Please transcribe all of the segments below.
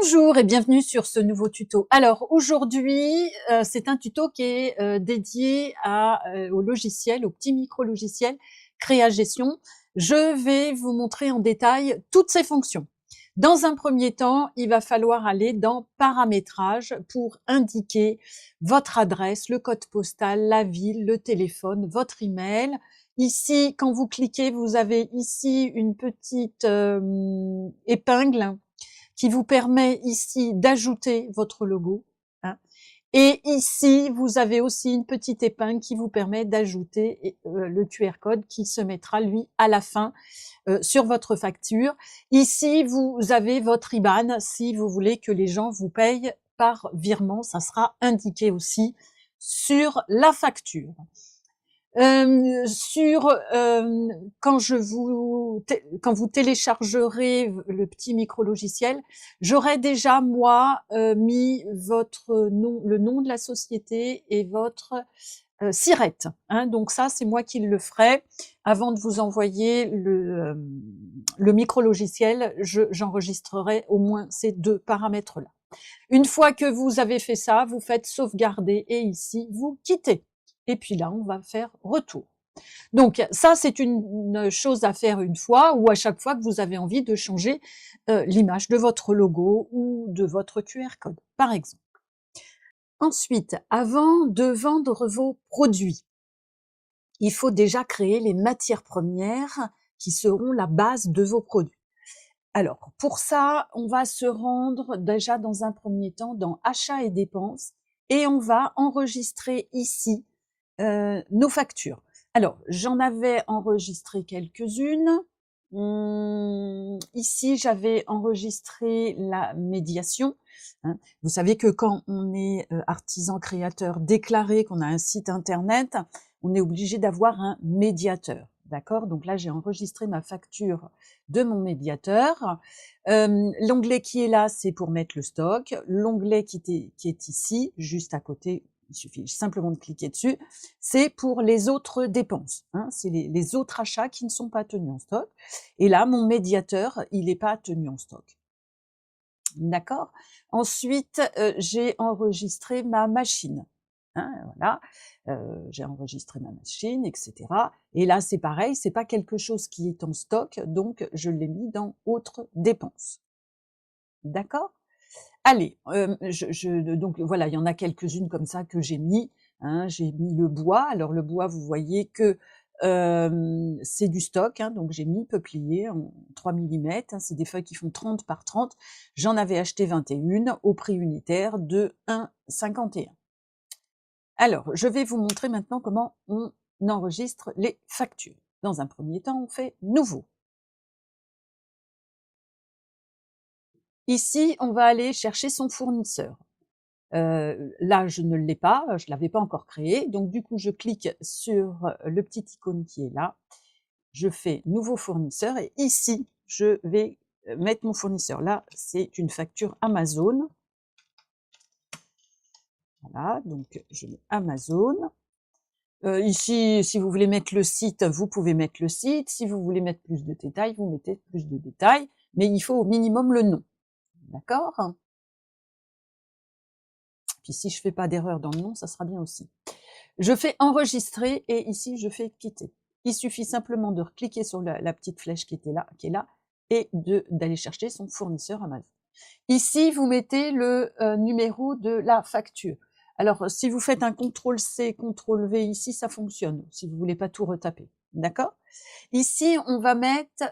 Bonjour et bienvenue sur ce nouveau tuto. Alors aujourd'hui, c'est un tuto qui est dédié au logiciel, au petit micro-logiciel Créagestion. Je vais vous montrer en détail toutes ses fonctions. Dans un premier temps, il va falloir aller dans Paramétrage pour indiquer votre adresse, le code postal, la ville, le téléphone, votre email. Ici, quand vous cliquez, vous avez ici une petite épingle qui vous permet ici d'ajouter votre logo. Hein. Et ici, vous avez aussi une petite épingle qui vous permet d'ajouter le QR code qui se mettra, lui, à la fin sur votre facture. Ici, vous avez votre IBAN si vous voulez que les gens vous payent par virement. Ça sera indiqué aussi sur la facture. Quand vous téléchargerez le petit micro-logiciel, j'aurai déjà moi mis votre nom, le nom de la société et votre SIRET. Hein, donc ça, c'est moi qui le ferai avant de vous envoyer le micro-logiciel. J'enregistrerai au moins ces deux paramètres-là. Une fois que vous avez fait ça, vous faites sauvegarder et ici, vous quittez. Et puis là, on va faire retour. Donc ça, c'est une chose à faire une fois ou à chaque fois que vous avez envie de changer l'image de votre logo ou de votre QR code, par exemple. Ensuite, avant de vendre vos produits, il faut déjà créer les matières premières qui seront la base de vos produits. Alors, pour ça, on va se rendre déjà dans un premier temps dans Achats et dépenses et on va enregistrer ici nos factures. Alors, j'en avais enregistré quelques-unes. Ici, j'avais enregistré la médiation. Hein. Vous savez que quand on est artisan créateur déclaré, qu'on a un site internet, on est obligé d'avoir un médiateur. D'accord? Donc là, j'ai enregistré ma facture de mon médiateur. L'onglet qui est là, c'est pour mettre le stock. L'onglet qui est ici, juste à côté, il suffit simplement de cliquer dessus, c'est pour les autres dépenses. Hein, c'est les autres achats qui ne sont pas tenus en stock. Et là, mon médiateur, il n'est pas tenu en stock. D'accord? Ensuite, j'ai enregistré ma machine. Hein, voilà, j'ai enregistré ma machine, etc. Et là, c'est pareil, c'est pas quelque chose qui est en stock, donc je l'ai mis dans autres dépenses. D'accord? Allez, donc voilà, il y en a quelques-unes comme ça que j'ai mis. Hein, j'ai mis le bois. Alors le bois, vous voyez que c'est du stock, hein, donc j'ai mis peuplier en 3 mm. Hein, c'est des feuilles qui font 30 par 30. J'en avais acheté 21 au prix unitaire de 1,51. Alors, je vais vous montrer maintenant comment on enregistre les factures. Dans un premier temps, on fait Nouveau. Ici, on va aller chercher son fournisseur. Là, je ne l'ai pas, je ne l'avais pas encore créé. Donc, du coup, je clique sur le petit icône qui est là. Je fais Nouveau fournisseur et ici, je vais mettre mon fournisseur. Là, c'est une facture Amazon. Voilà, donc je mets Amazon. Ici, si vous voulez mettre le site, vous pouvez mettre le site. Si vous voulez mettre plus de détails, vous mettez plus de détails. Mais il faut au minimum le nom. D'accord? Puis si je fais pas d'erreur dans le nom, ça sera bien aussi. Je fais enregistrer et ici je fais quitter. Il suffit simplement de cliquer sur la petite flèche qui est là et d'aller chercher son fournisseur Amazon. Ici, vous mettez le numéro de la facture. Alors, si vous faites un CTRL-C, CTRL-V ici, ça fonctionne, si vous voulez pas tout retaper. D'accord? Ici, on va mettre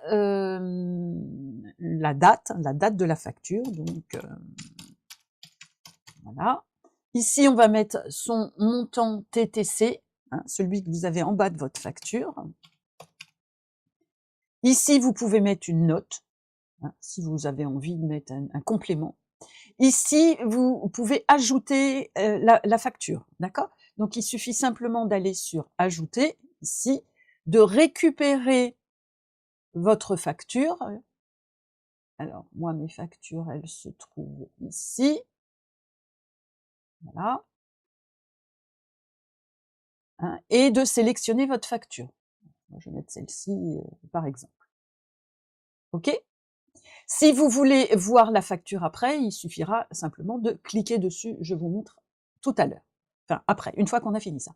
la date de la facture. Donc, voilà. Ici, on va mettre son montant TTC, hein, celui que vous avez en bas de votre facture. Ici, vous pouvez mettre une note, hein, si vous avez envie de mettre un complément. Ici, vous pouvez ajouter la facture, d'accord? Donc, il suffit simplement d'aller sur « Ajouter », ici, de récupérer votre facture. Alors, moi, mes factures, elles se trouvent ici. Voilà. Hein, et de sélectionner votre facture. Je vais mettre celle-ci, par exemple. OK? Si vous voulez voir la facture après, il suffira simplement de cliquer dessus, je vous montre tout à l'heure. Enfin, après, une fois qu'on a fini ça.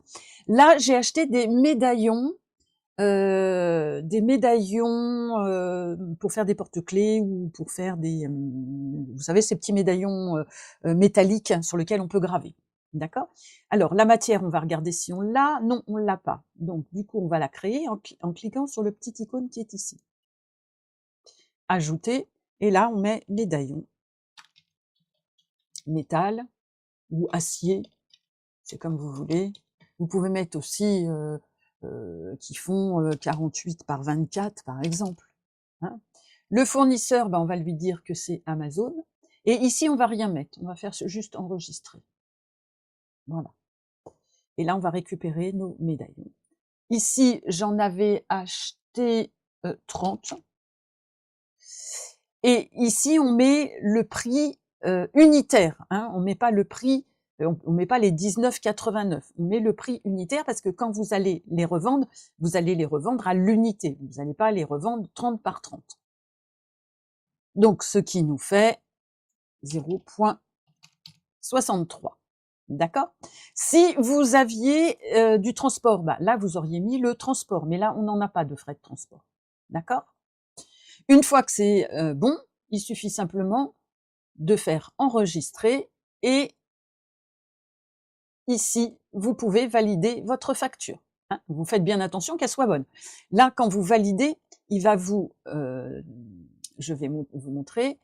Là, j'ai acheté des médaillons pour faire des porte-clés ou pour faire des, vous savez, ces petits médaillons métalliques sur lesquels on peut graver. D'accord? Alors, la matière, on va regarder si on l'a. Non, on l'a pas. Donc, du coup, on va la créer en cliquant sur le petit icône qui est ici. Ajouter. Et là, on met médaillon. Métal ou acier. C'est comme vous voulez. Vous pouvez mettre aussi qui font 48 par 24, par exemple. Hein. Le fournisseur, ben, on va lui dire que c'est Amazon. Et ici, on va rien mettre. On va faire juste enregistrer. Voilà. Et là, on va récupérer nos médaillons. Ici, j'en avais acheté 30. Et ici, on met le prix unitaire. Hein. On met pas le prix, on met pas les 19,89. On met le prix unitaire parce que quand vous allez les revendre à l'unité. Vous n'allez pas les revendre 30 par 30. Donc, ce qui nous fait 0,63. D'accord? Si vous aviez du transport, bah, là, vous auriez mis le transport. Mais là, on n'en a pas de frais de transport. D'accord? Une fois que c'est bon, il suffit simplement de faire enregistrer et ici, vous pouvez valider votre facture. Hein. Vous faites bien attention qu'elle soit bonne. Là, quand vous validez, il va vous, je vais vous montrer,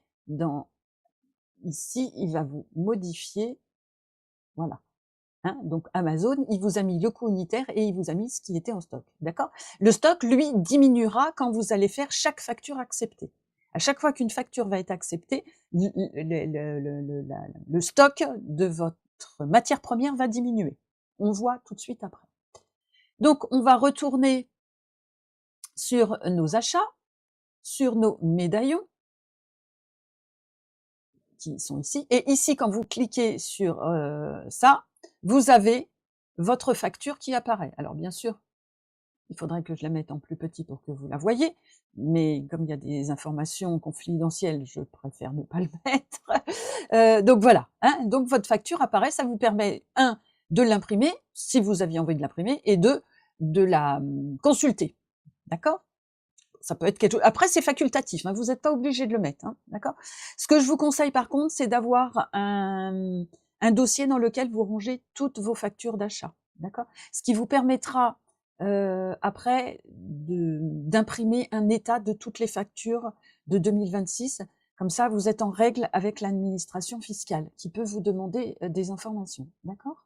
ici, il va vous modifier, voilà. Hein, donc Amazon, il vous a mis le coût unitaire et il vous a mis ce qui était en stock, d'accord? Le stock, lui, diminuera quand vous allez faire chaque facture acceptée. À chaque fois qu'une facture va être acceptée, le stock de votre matière première va diminuer. On voit tout de suite après. Donc, on va retourner sur nos achats, sur nos médaillons, qui sont ici. Et ici, quand vous cliquez sur ça, vous avez votre facture qui apparaît. Alors bien sûr, il faudrait que je la mette en plus petit pour que vous la voyez, mais comme il y a des informations confidentielles, je préfère ne pas le mettre. Donc voilà, hein, donc votre facture apparaît, ça vous permet, de l'imprimer, si vous aviez envie de l'imprimer, et de la consulter. D'accord? Ça peut être quelque chose. Après, c'est facultatif, hein, vous n'êtes pas obligé de le mettre, hein, d'accord? Ce que je vous conseille par contre, c'est d'avoir un dossier dans lequel vous rangez toutes vos factures d'achat, d'accord? Ce qui vous permettra après d'imprimer un état de toutes les factures de 2026. Comme ça, vous êtes en règle avec l'administration fiscale qui peut vous demander des informations, d'accord?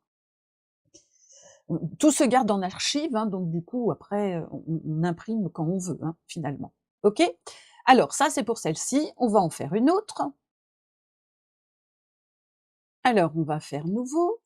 Tout se garde en archive, hein, donc du coup, après, on imprime quand on veut, hein, finalement. OK? Alors, ça, c'est pour celle-ci. On va en faire une autre. Alors, on va faire nouveau.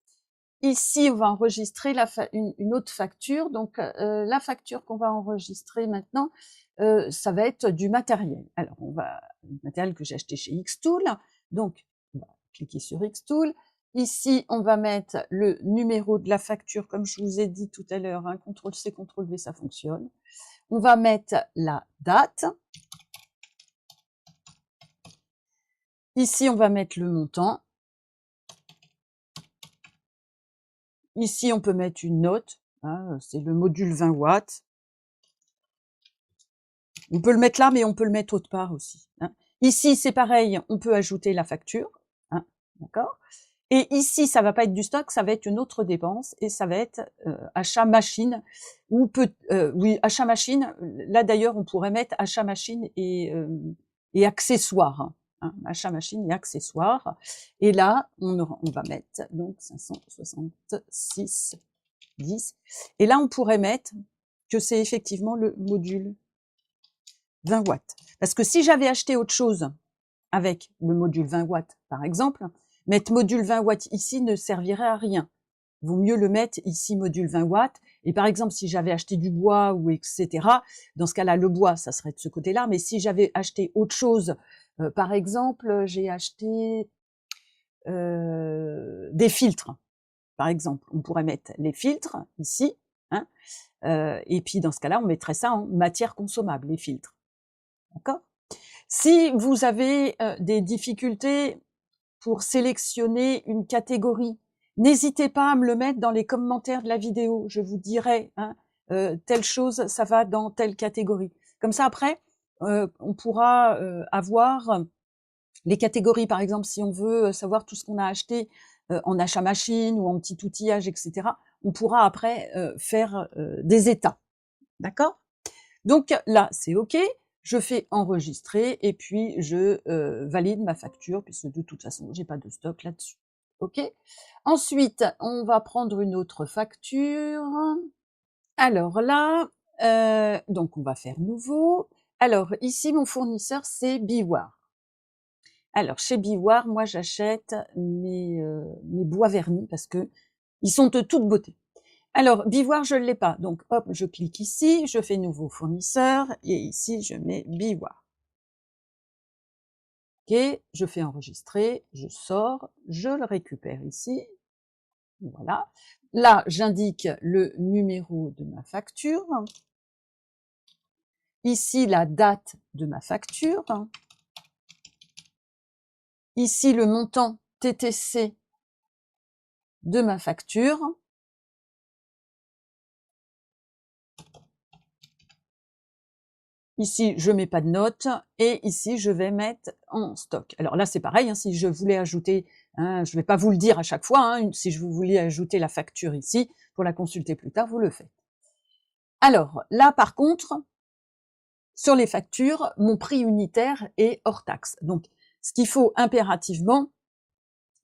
Ici, on va enregistrer une autre facture. Donc, la facture qu'on va enregistrer maintenant, ça va être du matériel. Alors, le matériel que j'ai acheté chez Xtool. Donc, on va cliquer sur Xtool. Ici, on va mettre le numéro de la facture, comme je vous ai dit tout à l'heure, hein, CTRL-C, CTRL-V, ça fonctionne. On va mettre la date. Ici, on va mettre le montant. Ici, on peut mettre une note. Hein, c'est le module 20 watts. On peut le mettre là, mais on peut le mettre autre part aussi. Hein. Ici, c'est pareil, on peut ajouter la facture. Hein, d'accord? Et ici, ça va pas être du stock, ça va être une autre dépense et ça va être achat machine ou oui, achat machine. Là d'ailleurs, on pourrait mettre achat machine et accessoires. Hein, achat machine et accessoires. Et là, on va mettre donc 566,10. Et là, on pourrait mettre que c'est effectivement le module 20 watts. Parce que si j'avais acheté autre chose avec le module 20 watts, par exemple, mettre module 20 watts ici ne servirait à rien. Vaut mieux le mettre ici, module 20 watts. Et par exemple, si j'avais acheté du bois ou etc., dans ce cas-là, le bois, ça serait de ce côté-là. Mais si j'avais acheté autre chose, par exemple, j'ai acheté des filtres, par exemple. On pourrait mettre les filtres ici. Hein, et puis, dans ce cas-là, on mettrait ça en matière consommable, les filtres. D'accord? Si vous avez des difficultés pour sélectionner une catégorie, n'hésitez pas à me le mettre dans les commentaires de la vidéo. Je vous dirai, hein, telle chose, ça va dans telle catégorie. Comme ça, après, on pourra avoir les catégories. Par exemple, si on veut savoir tout ce qu'on a acheté en achat machine ou en petit outillage, etc., on pourra après faire des états. D'accord? Donc là, c'est OK. Je fais enregistrer et puis je valide ma facture puisque de toute façon, j'ai pas de stock là-dessus. OK? Ensuite, on va prendre une autre facture. Alors là, donc on va faire nouveau. Alors ici, mon fournisseur, c'est Biwar. Alors chez Biwar, moi j'achète mes bois vernis parce que ils sont de toute beauté. Alors, Biwar, je ne l'ai pas. Donc, hop, je clique ici, je fais nouveau fournisseur, et ici, je mets Biwar. OK, je fais enregistrer, je sors, je le récupère ici. Voilà. Là, j'indique le numéro de ma facture. Ici, la date de ma facture. Ici, le montant TTC de ma facture. Ici, je mets pas de note et ici, je vais mettre en stock. Alors là, c'est pareil, hein, si je voulais ajouter, hein, je vais pas vous le dire à chaque fois, hein, si je vous voulais ajouter la facture ici, pour la consulter plus tard, vous le faites. Alors là, par contre, sur les factures, mon prix unitaire est hors taxe. Donc, ce qu'il faut impérativement,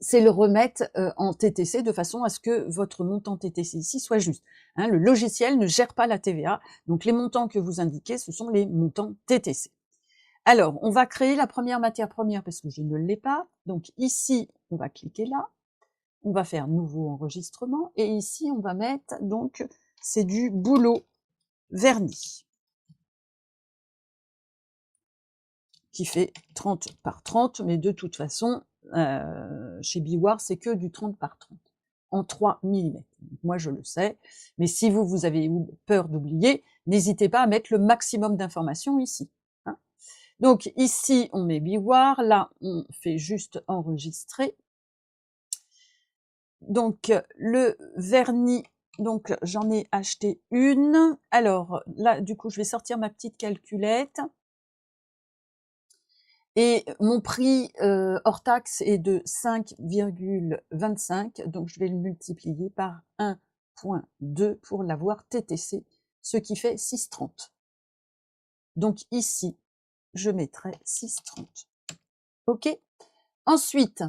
c'est le remettre en TTC de façon à ce que votre montant TTC ici soit juste. Hein, le logiciel ne gère pas la TVA, donc les montants que vous indiquez, ce sont les montants TTC. Alors, on va créer la première matière première parce que je ne l'ai pas. Donc ici, on va cliquer là, on va faire nouveau enregistrement et ici, on va mettre, donc, c'est du bouleau verni qui fait 30 par 30, mais de toute façon, chez Biwar, c'est que du 30 par 30 en 3 mm. Moi, je le sais, mais si vous avez peur d'oublier, n'hésitez pas à mettre le maximum d'informations ici. Hein. Donc ici, on met Biwar, là, on fait juste enregistrer. Donc le vernis, donc j'en ai acheté une. Alors là, du coup, je vais sortir ma petite calculette. Et mon prix hors taxe est de 5,25, donc je vais le multiplier par 1,2 pour l'avoir TTC, ce qui fait 6,30. Donc ici, je mettrai 6,30. OK? Ensuite,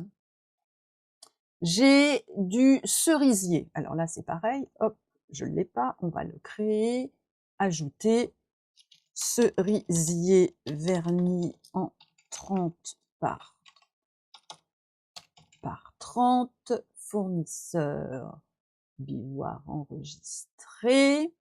j'ai du cerisier. Alors là, c'est pareil. Hop, je ne l'ai pas. On va le créer. Ajouter cerisier vernis en 30 par 30. Fournisseur Biwar enregistré.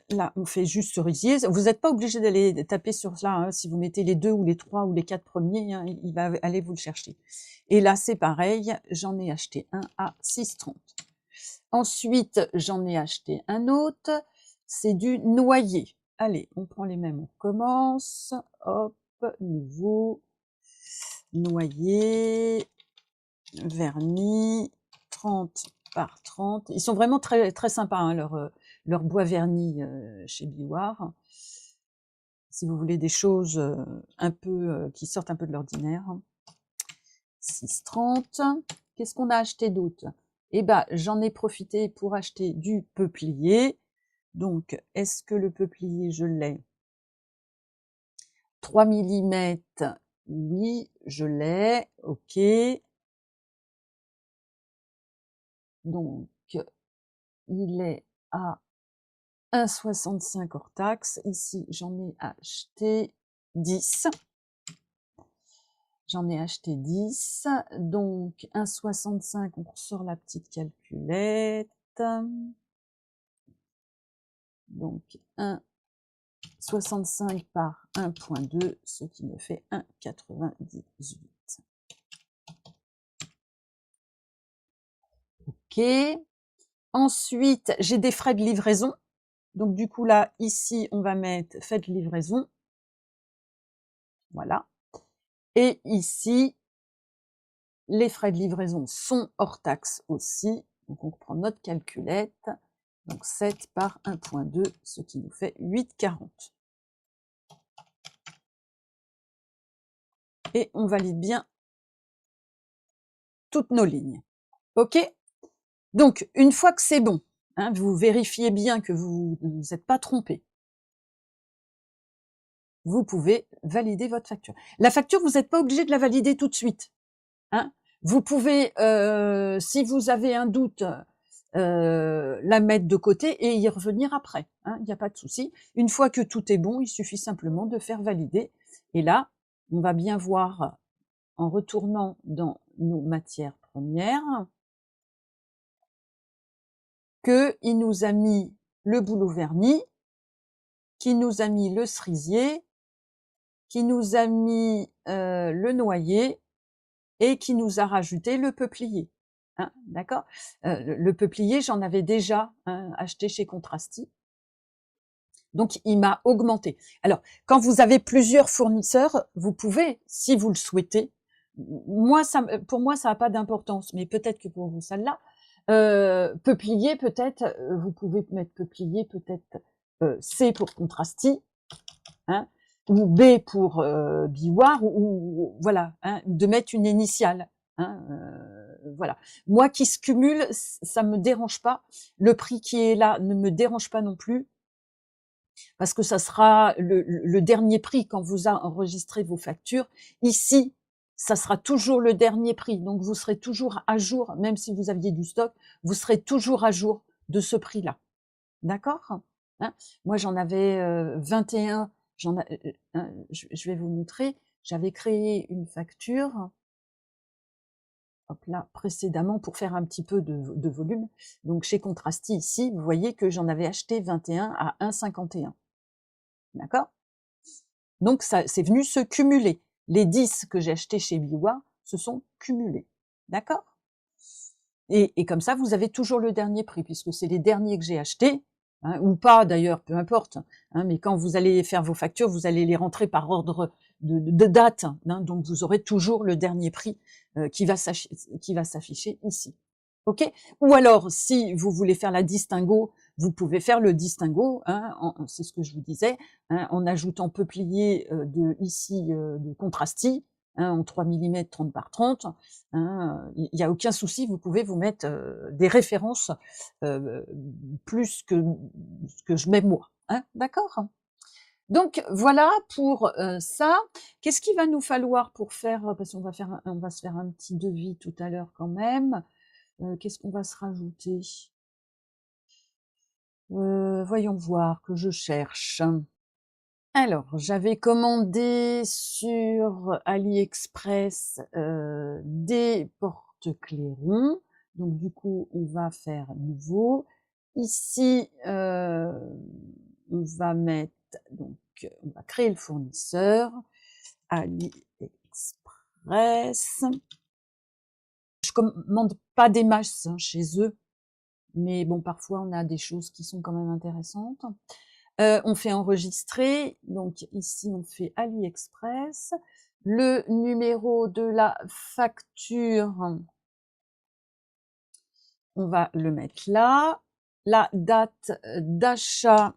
Là, on fait juste cerisier. Vous n'êtes pas obligé d'aller taper sur ça, hein, si vous mettez les 2 ou les 3 ou les 4 premiers, hein, il va aller vous le chercher. Et là, c'est pareil, j'en ai acheté un à 6,30. Ensuite, j'en ai acheté un autre, c'est du noyer. Allez, on prend les mêmes, on commence. Hop, nouveau, noyer, vernis, 30 par 30. Ils sont vraiment très, très sympas, hein, leur bois vernis chez Biwar. Si vous voulez des choses un peu qui sortent un peu de l'ordinaire. 6,30. Qu'est-ce qu'on a acheté d'autre? Eh ben, j'en ai profité pour acheter du peuplier. Donc, est-ce que le peuplier, je l'ai? 3 mm, oui, je l'ai, ok. Donc, il est à 1,65 hors taxe. Ici, j'en ai acheté 10. J'en ai acheté 10. Donc, 1,65, on ressort la petite calculette. Donc, 1,65 par 1,2, ce qui me fait 1,98. OK. Ensuite, j'ai des frais de livraison. Donc, du coup, là, ici, on va mettre frais de livraison. Voilà. Et ici, les frais de livraison sont hors taxe aussi. Donc, on reprend notre calculette. Donc, 7 par 1,2, ce qui nous fait 8,40. Et on valide bien toutes nos lignes. OK? Donc, une fois que c'est bon, hein, vous vérifiez bien que vous ne vous êtes pas trompé. Vous pouvez valider votre facture. La facture, vous n'êtes pas obligé de la valider tout de suite. Hein. Vous pouvez, si vous avez un doute, la mettre de côté et y revenir après. Hein, il n'y a pas de souci. Une fois que tout est bon, il suffit simplement de faire valider. Et là, on va bien voir, en retournant dans nos matières premières, qu'il nous a mis le bouleau verni, qu'il nous a mis le cerisier, qui nous a mis le noyer et qui nous a rajouté le peuplier. Hein, d'accord. Le peuplier, j'en avais déjà acheté chez Contrasti. Donc, il m'a augmenté. Alors, quand vous avez plusieurs fournisseurs, vous pouvez, si vous le souhaitez, moi, pour moi, ça n'a pas d'importance, mais peut-être que pour vous, ça l'a. Peuplier, peut-être, vous pouvez mettre peuplier, peut-être C pour Contrasti, hein, ou B pour Biwar, ou voilà, hein, de mettre une initiale. Hein, voilà. Moi qui se cumule, ça me dérange pas. Le prix qui est là ne me dérange pas non plus, parce que ça sera le dernier prix quand vous enregistrez vos factures. Ici, ça sera toujours le dernier prix, donc vous serez toujours à jour, même si vous aviez du stock, vous serez toujours à jour de ce prix-là. D'accord, hein. Moi, j'en avais 21. Je vais vous montrer. J'avais créé une facture, hop là, précédemment pour faire un petit peu de volume. Donc, chez Contrasti, ici, vous voyez que j'en avais acheté 21 à 1,51. D'accord? Donc, ça, c'est venu se cumuler. Les 10 que j'ai achetés chez Biwa se sont cumulés. D'accord? Et comme ça, vous avez toujours le dernier prix, puisque c'est les derniers que j'ai achetés, hein, ou pas d'ailleurs, peu importe. Hein, mais quand vous allez faire vos factures, vous allez les rentrer par ordre de date, hein, donc vous aurez toujours le dernier prix qui va s'afficher ici. Ok? Ou alors, si vous voulez faire la distinguo, vous pouvez faire le distinguo, hein, c'est ce que je vous disais, hein, en ajoutant peuplier de Contrasti, hein, en 3 mm 30 par 30. Hein, il n'y a aucun souci, vous pouvez vous mettre des références plus que ce que je mets moi. Hein, d'accord? Donc voilà pour ça. Qu'est-ce qu'il va nous falloir pour faire, parce qu'on va se faire un petit devis tout à l'heure quand même. Qu'est-ce qu'on va se rajouter? Voyons voir, que je cherche. Alors, j'avais commandé sur AliExpress des porte-clés ronds. Donc, du coup, on va faire nouveau. Ici, on va mettre, donc, on va créer le fournisseur. AliExpress. Je commande pas des masses chez eux, mais bon, parfois, on a des choses qui sont quand même intéressantes. On fait enregistrer, donc ici on fait AliExpress. Le numéro de la facture, on va le mettre là. La date d'achat,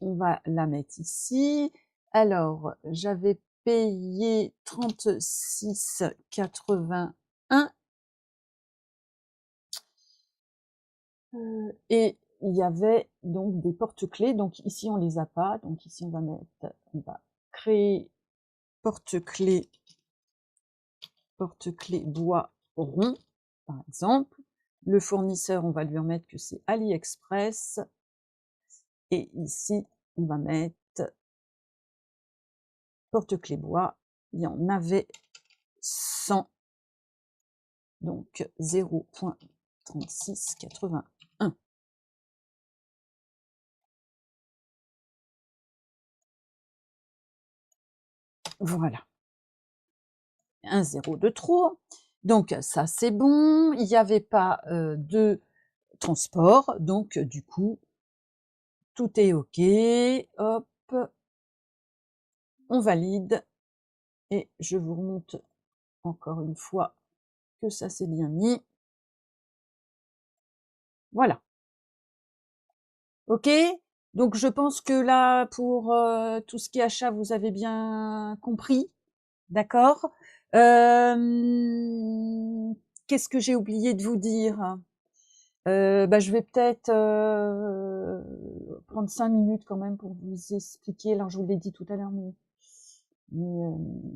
on va la mettre ici. Alors, j'avais payé 36,81 et il y avait donc des porte-clés. Donc ici on les a pas. Donc ici on va créer porte-clés bois rond, par exemple. Le fournisseur, on va lui remettre que c'est AliExpress. Et ici, on va mettre porte-clés bois. Il y en avait 100. Donc 0,3681. Voilà. Un 0 de trop. Donc ça, c'est bon. Il n'y avait pas de transport. Donc du coup, tout est OK. Hop. on valide, et je vous remonte encore une fois que ça s'est bien mis. Voilà. OK? Donc je pense que là, pour, tout ce qui est achat, vous avez bien compris, d'accord? Qu'est-ce que j'ai oublié de vous dire? Bah, je vais peut-être, prendre 5 minutes quand même pour vous expliquer. Alors je vous l'ai dit tout à l'heure, mais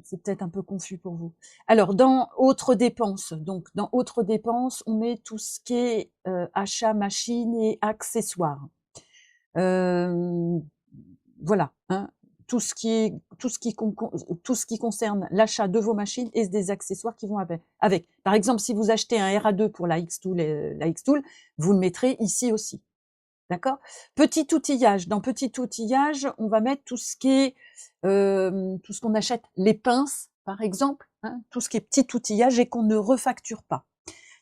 c'est peut-être un peu confus pour vous. Alors dans autres dépenses, donc dans autres dépenses, on met tout ce qui est, achat machines et accessoires. Voilà, hein, tout ce qui concerne l'achat de vos machines et des accessoires qui vont avec. Par exemple, si vous achetez un RA2 pour la Xtool, vous le mettrez ici aussi. D'accord? Petit outillage. Dans petit outillage, on va mettre tout ce qui est, tout ce qu'on achète, les pinces, par exemple, hein, tout ce qui est petit outillage et qu'on ne refacture pas.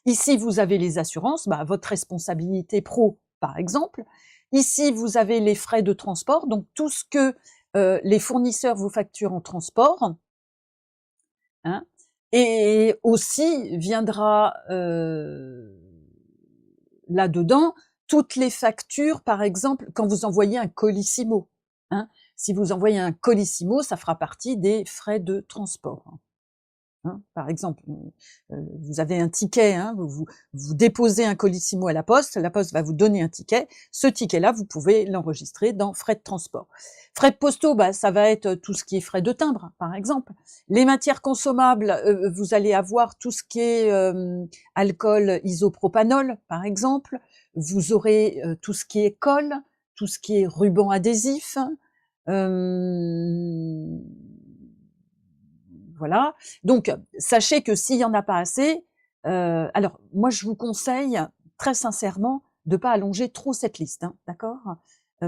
Ici, vous avez les assurances, bah, votre responsabilité pro, par exemple. Ici, vous avez les frais de transport, donc tout ce que les fournisseurs vous facturent en transport. Hein, et aussi viendra là-dedans toutes les factures, par exemple, quand vous envoyez un colissimo. Hein. Si vous envoyez un colissimo, ça fera partie des frais de transport. Hein, par exemple, vous avez un ticket, hein, vous déposez un colissimo à la poste va vous donner un ticket. Ce ticket-là, vous pouvez l'enregistrer dans frais de transport. Frais de postaux, bah, ça va être tout ce qui est frais de timbre, par exemple. Les matières consommables, vous allez avoir tout ce qui est alcool isopropanol, par exemple. Vous aurez tout ce qui est colle, tout ce qui est ruban adhésif. Voilà. Donc, sachez que s'il y en a pas assez, alors moi je vous conseille très sincèrement de pas allonger trop cette liste, hein, d'accord?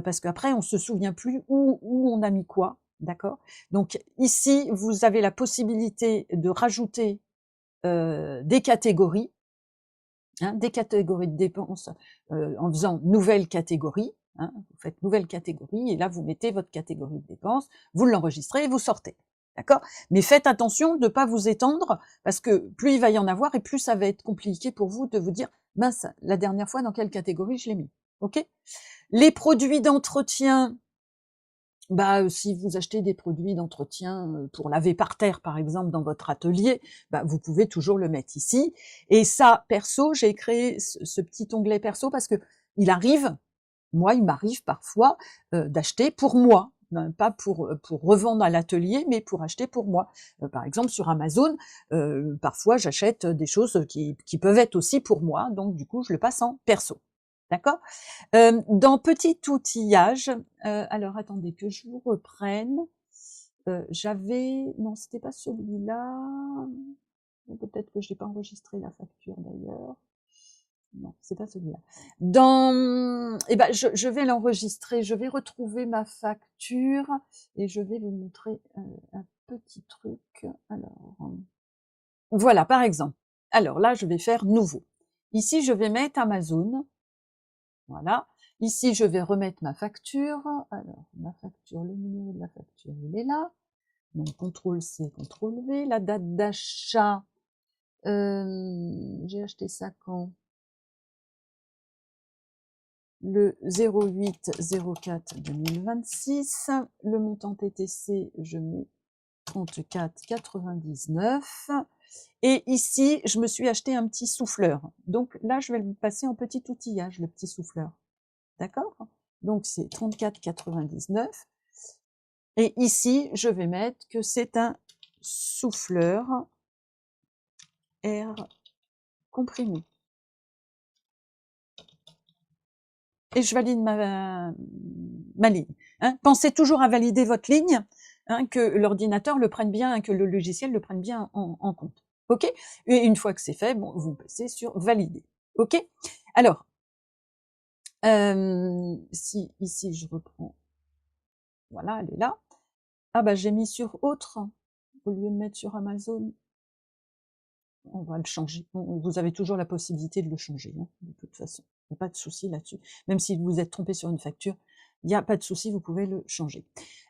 Parce qu'après on se souvient plus où on a mis quoi, d'accord? Donc ici, vous avez la possibilité de rajouter, des catégories de dépenses, en faisant nouvelle catégorie, hein. Vous faites nouvelle catégorie et là vous mettez votre catégorie de dépenses, vous l'enregistrez et vous sortez. D'accord? Mais faites attention de ne pas vous étendre parce que plus il va y en avoir et plus ça va être compliqué pour vous de vous dire: «Mince, la dernière fois dans quelle catégorie je l'ai mis?» OK? Les produits d'entretien, bah, si vous achetez des produits d'entretien, pour laver par terre, par exemple, dans votre atelier, bah, vous pouvez toujours le mettre ici. Et ça, perso, j'ai créé ce petit onglet perso parce que il m'arrive parfois, d'acheter pour moi, pas pour revendre à l'atelier, mais pour acheter pour moi. Par exemple, sur Amazon, parfois j'achète des choses qui peuvent être aussi pour moi, donc du coup, je le passe en perso. D'accord? Dans petit outillage, alors attendez que je vous reprenne. Non, c'était pas celui-là. Peut-être que je n'ai pas enregistré la facture d'ailleurs. Non, c'est pas celui-là. Je vais l'enregistrer, je vais retrouver ma facture et je vais vous montrer un petit truc. Alors, voilà, par exemple. Alors là, je vais faire nouveau. Ici, je vais mettre Amazon. Voilà. Ici, je vais remettre ma facture. Alors, ma facture, le numéro de la facture, il est là. Donc, CTRL-C, CTRL-V. La date d'achat, j'ai acheté ça quand? Le 08-04-2026. Le montant TTC, je mets 34,99. Et ici, je me suis acheté un petit souffleur. Donc là, je vais le passer en petit outillage, le petit souffleur. D'accord? Donc c'est 34,99. Et ici, je vais mettre que c'est un souffleur air comprimé. Et je valide ma ligne. Hein. Pensez toujours à valider votre ligne, hein, que l'ordinateur le prenne bien, que le logiciel le prenne bien en compte. OK? Et une fois que c'est fait, bon, vous passez sur valider. OK? Alors, si ici je reprends, voilà, elle est là. Ah bah j'ai mis sur autre au lieu de mettre sur Amazon. On va le changer. Vous avez toujours la possibilité de le changer, hein, de toute façon. Il n'y a pas de souci là-dessus. Même si vous êtes trompé sur une facture, il n'y a pas de souci, vous pouvez le changer.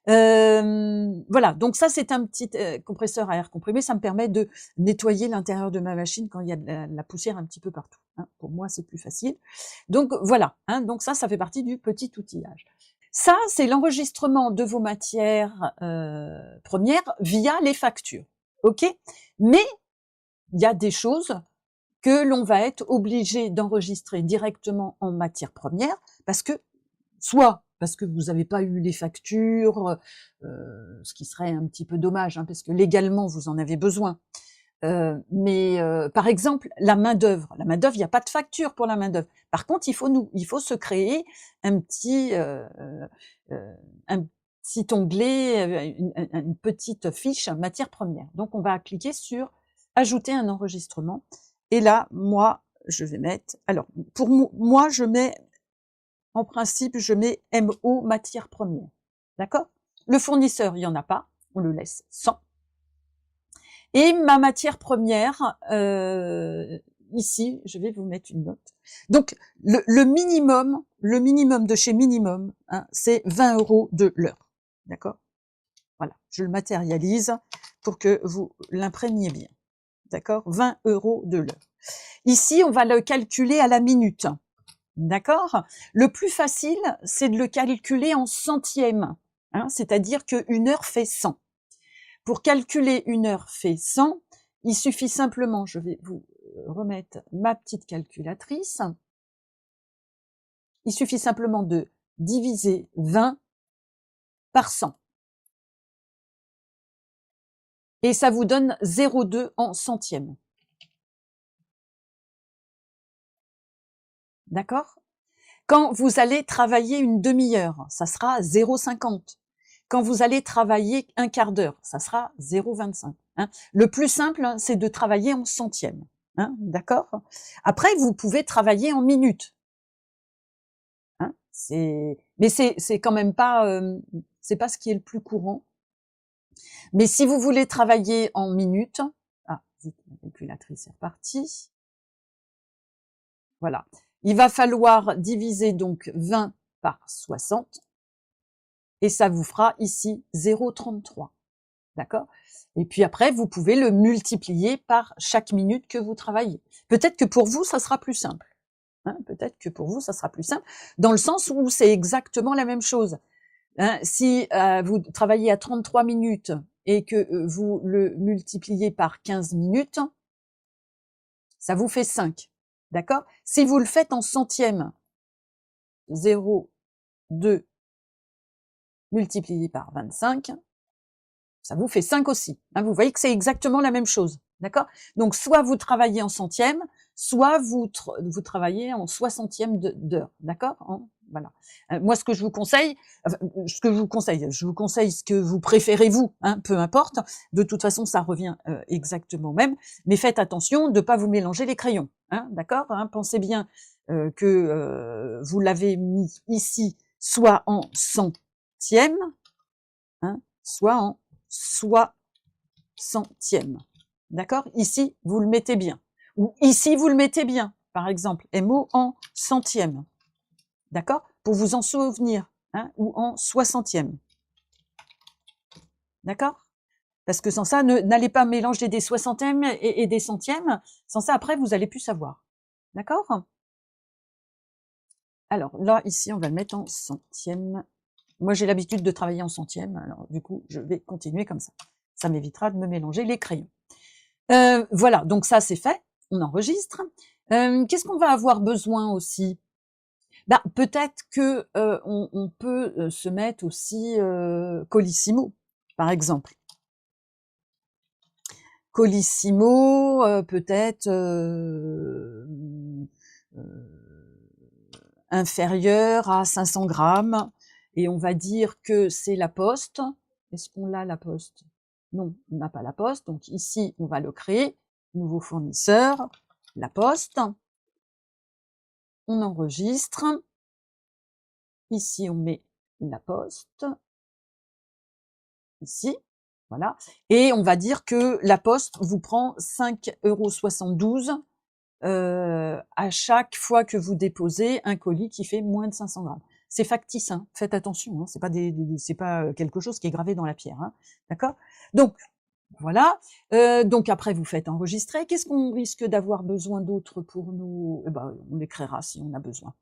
Voilà, donc ça c'est un petit compresseur à air comprimé, ça me permet de nettoyer l'intérieur de ma machine quand il y a de la poussière un petit peu partout, hein. Pour moi, c'est plus facile. Donc voilà, hein, donc ça fait partie du petit outillage. Ça, c'est l'enregistrement de vos matières premières via les factures, ok? Mais il y a des choses que l'on va être obligé d'enregistrer directement en matière première, parce que soit parce que vous n'avez pas eu les factures, ce qui serait un petit peu dommage, hein, parce que légalement vous en avez besoin. Mais par exemple, la main-d'œuvre, il n'y a pas de facture pour la main-d'œuvre. Par contre, il faut se créer un petit onglet, une petite fiche matière première. Donc, on va cliquer sur ajouter un enregistrement. Et là, moi, je vais mettre. Alors, pour moi, je mets en principe, je mets MO matière première. D'accord? Le fournisseur, il n'y en a pas. On le laisse sans. Et ma matière première, ici, je vais vous mettre une note. Donc, le minimum de chez Minimum, hein, c'est 20 € de l'heure. D'accord? Voilà, je le matérialise pour que vous l'imprégniez bien. D'accord? 20 € de l'heure. Ici, on va le calculer à la minute. D'accord? Le plus facile, c'est de le calculer en centièmes. Hein, c'est-à-dire qu'une heure fait 100. Pour calculer une heure fait 100, il suffit simplement, je vais vous remettre ma petite calculatrice, il suffit simplement de diviser 20 par 100. Et ça vous donne 0,2 en centièmes. D'accord? Quand vous allez travailler une demi-heure, ça sera 0,50. Quand vous allez travailler un quart d'heure, ça sera 0,25. Hein. Le plus simple, c'est de travailler en centièmes. Hein, d'accord? Après, vous pouvez travailler en minutes. Hein, mais c'est quand même pas, c'est pas ce qui est le plus courant. Mais si vous voulez travailler en minutes, vite, la calculatrice est repartie. Voilà. Il va falloir diviser donc 20 par 60. Et ça vous fera ici 0,33. D'accord? Et puis après, vous pouvez le multiplier par chaque minute que vous travaillez. Peut-être que pour vous, ça sera plus simple. Hein, peut-être que pour vous, ça sera plus simple, dans le sens où c'est exactement la même chose. Hein, si vous travaillez à 33 minutes et que vous le multipliez par 15 minutes, ça vous fait 5. D'accord? Si vous le faites en centièmes, 0,2 multiplié par 25, ça vous fait 5 aussi. Hein, vous voyez que c'est exactement la même chose. D'accord? Donc, soit vous travaillez en centièmes, soit vous travaillez en soixantièmes d'heure. D'accord? Voilà. Moi, ce que je vous conseille, je vous conseille ce que vous préférez vous, hein, peu importe. De toute façon, ça revient exactement au même. Mais faites attention de ne pas vous mélanger les crayons. Hein, d'accord? Hein, pensez bien que vous l'avez mis ici, soit en centièmes, hein, soit en soixantième. D'accord? Ici, vous le mettez bien. Ou ici, vous le mettez bien. Par exemple, MO en centième. D'accord? Pour vous en souvenir. Hein? Ou en soixantième. D'accord? Parce que sans ça, n'allez pas mélanger des soixantièmes et des centièmes. Sans ça, après, vous n'allez plus savoir. D'accord? Alors là, ici, on va le mettre en centième. Moi, j'ai l'habitude de travailler en centième. Alors, du coup, je vais continuer comme ça. Ça m'évitera de me mélanger les crayons. Voilà, donc ça c'est fait, on enregistre. Qu'est-ce qu'on va avoir besoin aussi? Peut-être que on peut se mettre aussi Colissimo, par exemple. Colissimo, peut-être inférieur à 500 grammes, et on va dire que c'est la Poste. Est-ce qu'on l'a, la Poste? Non, on n'a pas la Poste, donc ici, on va le créer. Nouveau fournisseur, la Poste. On enregistre. Ici, on met la Poste. Ici, voilà. Et on va dire que la Poste vous prend 5,72 € à chaque fois que vous déposez un colis qui fait moins de 500 grammes. c'est factice, hein, faites attention, hein, c'est pas c'est pas quelque chose qui est gravé dans la pierre, hein, d'accord? Donc voilà, donc après vous faites enregistrer. Qu'est-ce qu'on risque d'avoir besoin d'autre pour nous? Eh ben, on l'écrira si on a besoin.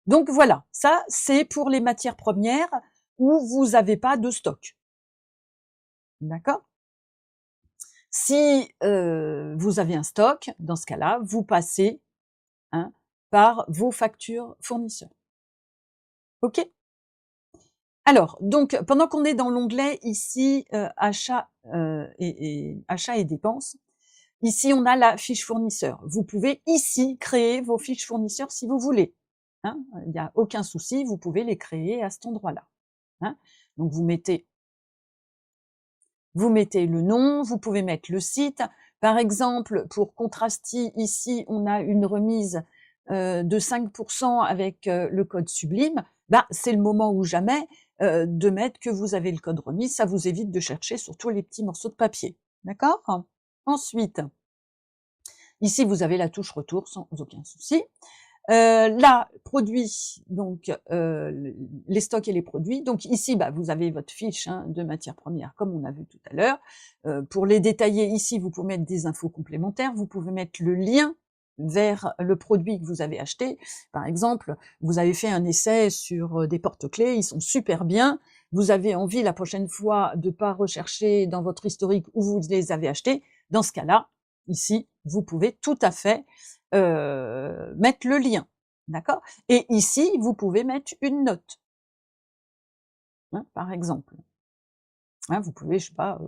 Donc voilà, ça c'est pour les matières premières où vous avez pas de stock. D'accord? Si, vous avez un stock, dans ce cas-là, vous passez, hein, par vos factures fournisseurs. OK? Alors, donc pendant qu'on est dans l'onglet ici, achats, achats et dépenses, ici on a la fiche fournisseur. Vous pouvez ici créer vos fiches fournisseurs si vous voulez, hein, il y a aucun souci, vous pouvez les créer à cet endroit-là, hein. Donc vous mettez le nom, vous pouvez mettre le site. Par exemple, pour Contrasty, ici, on a une remise de 5% avec le code Sublime. Bah, c'est le moment ou jamais de mettre que vous avez le code remise. Ça vous évite de chercher sur tous les petits morceaux de papier. D'accord? Ensuite, ici, vous avez la touche retour sans aucun souci. Là, produits, donc les stocks et les produits. Donc ici, bah, vous avez votre fiche, hein, de matières premières, comme on a vu tout à l'heure. Pour les détailler ici, vous pouvez mettre des infos complémentaires. Vous pouvez mettre le lien vers le produit que vous avez acheté. Par exemple, vous avez fait un essai sur des porte-clés, ils sont super bien. Vous avez envie la prochaine fois de pas rechercher dans votre historique où vous les avez achetés. Dans ce cas-là, ici, vous pouvez tout à fait mettre le lien, d'accord? Et ici, vous pouvez mettre une note, hein, par exemple. Hein, vous pouvez, je sais pas,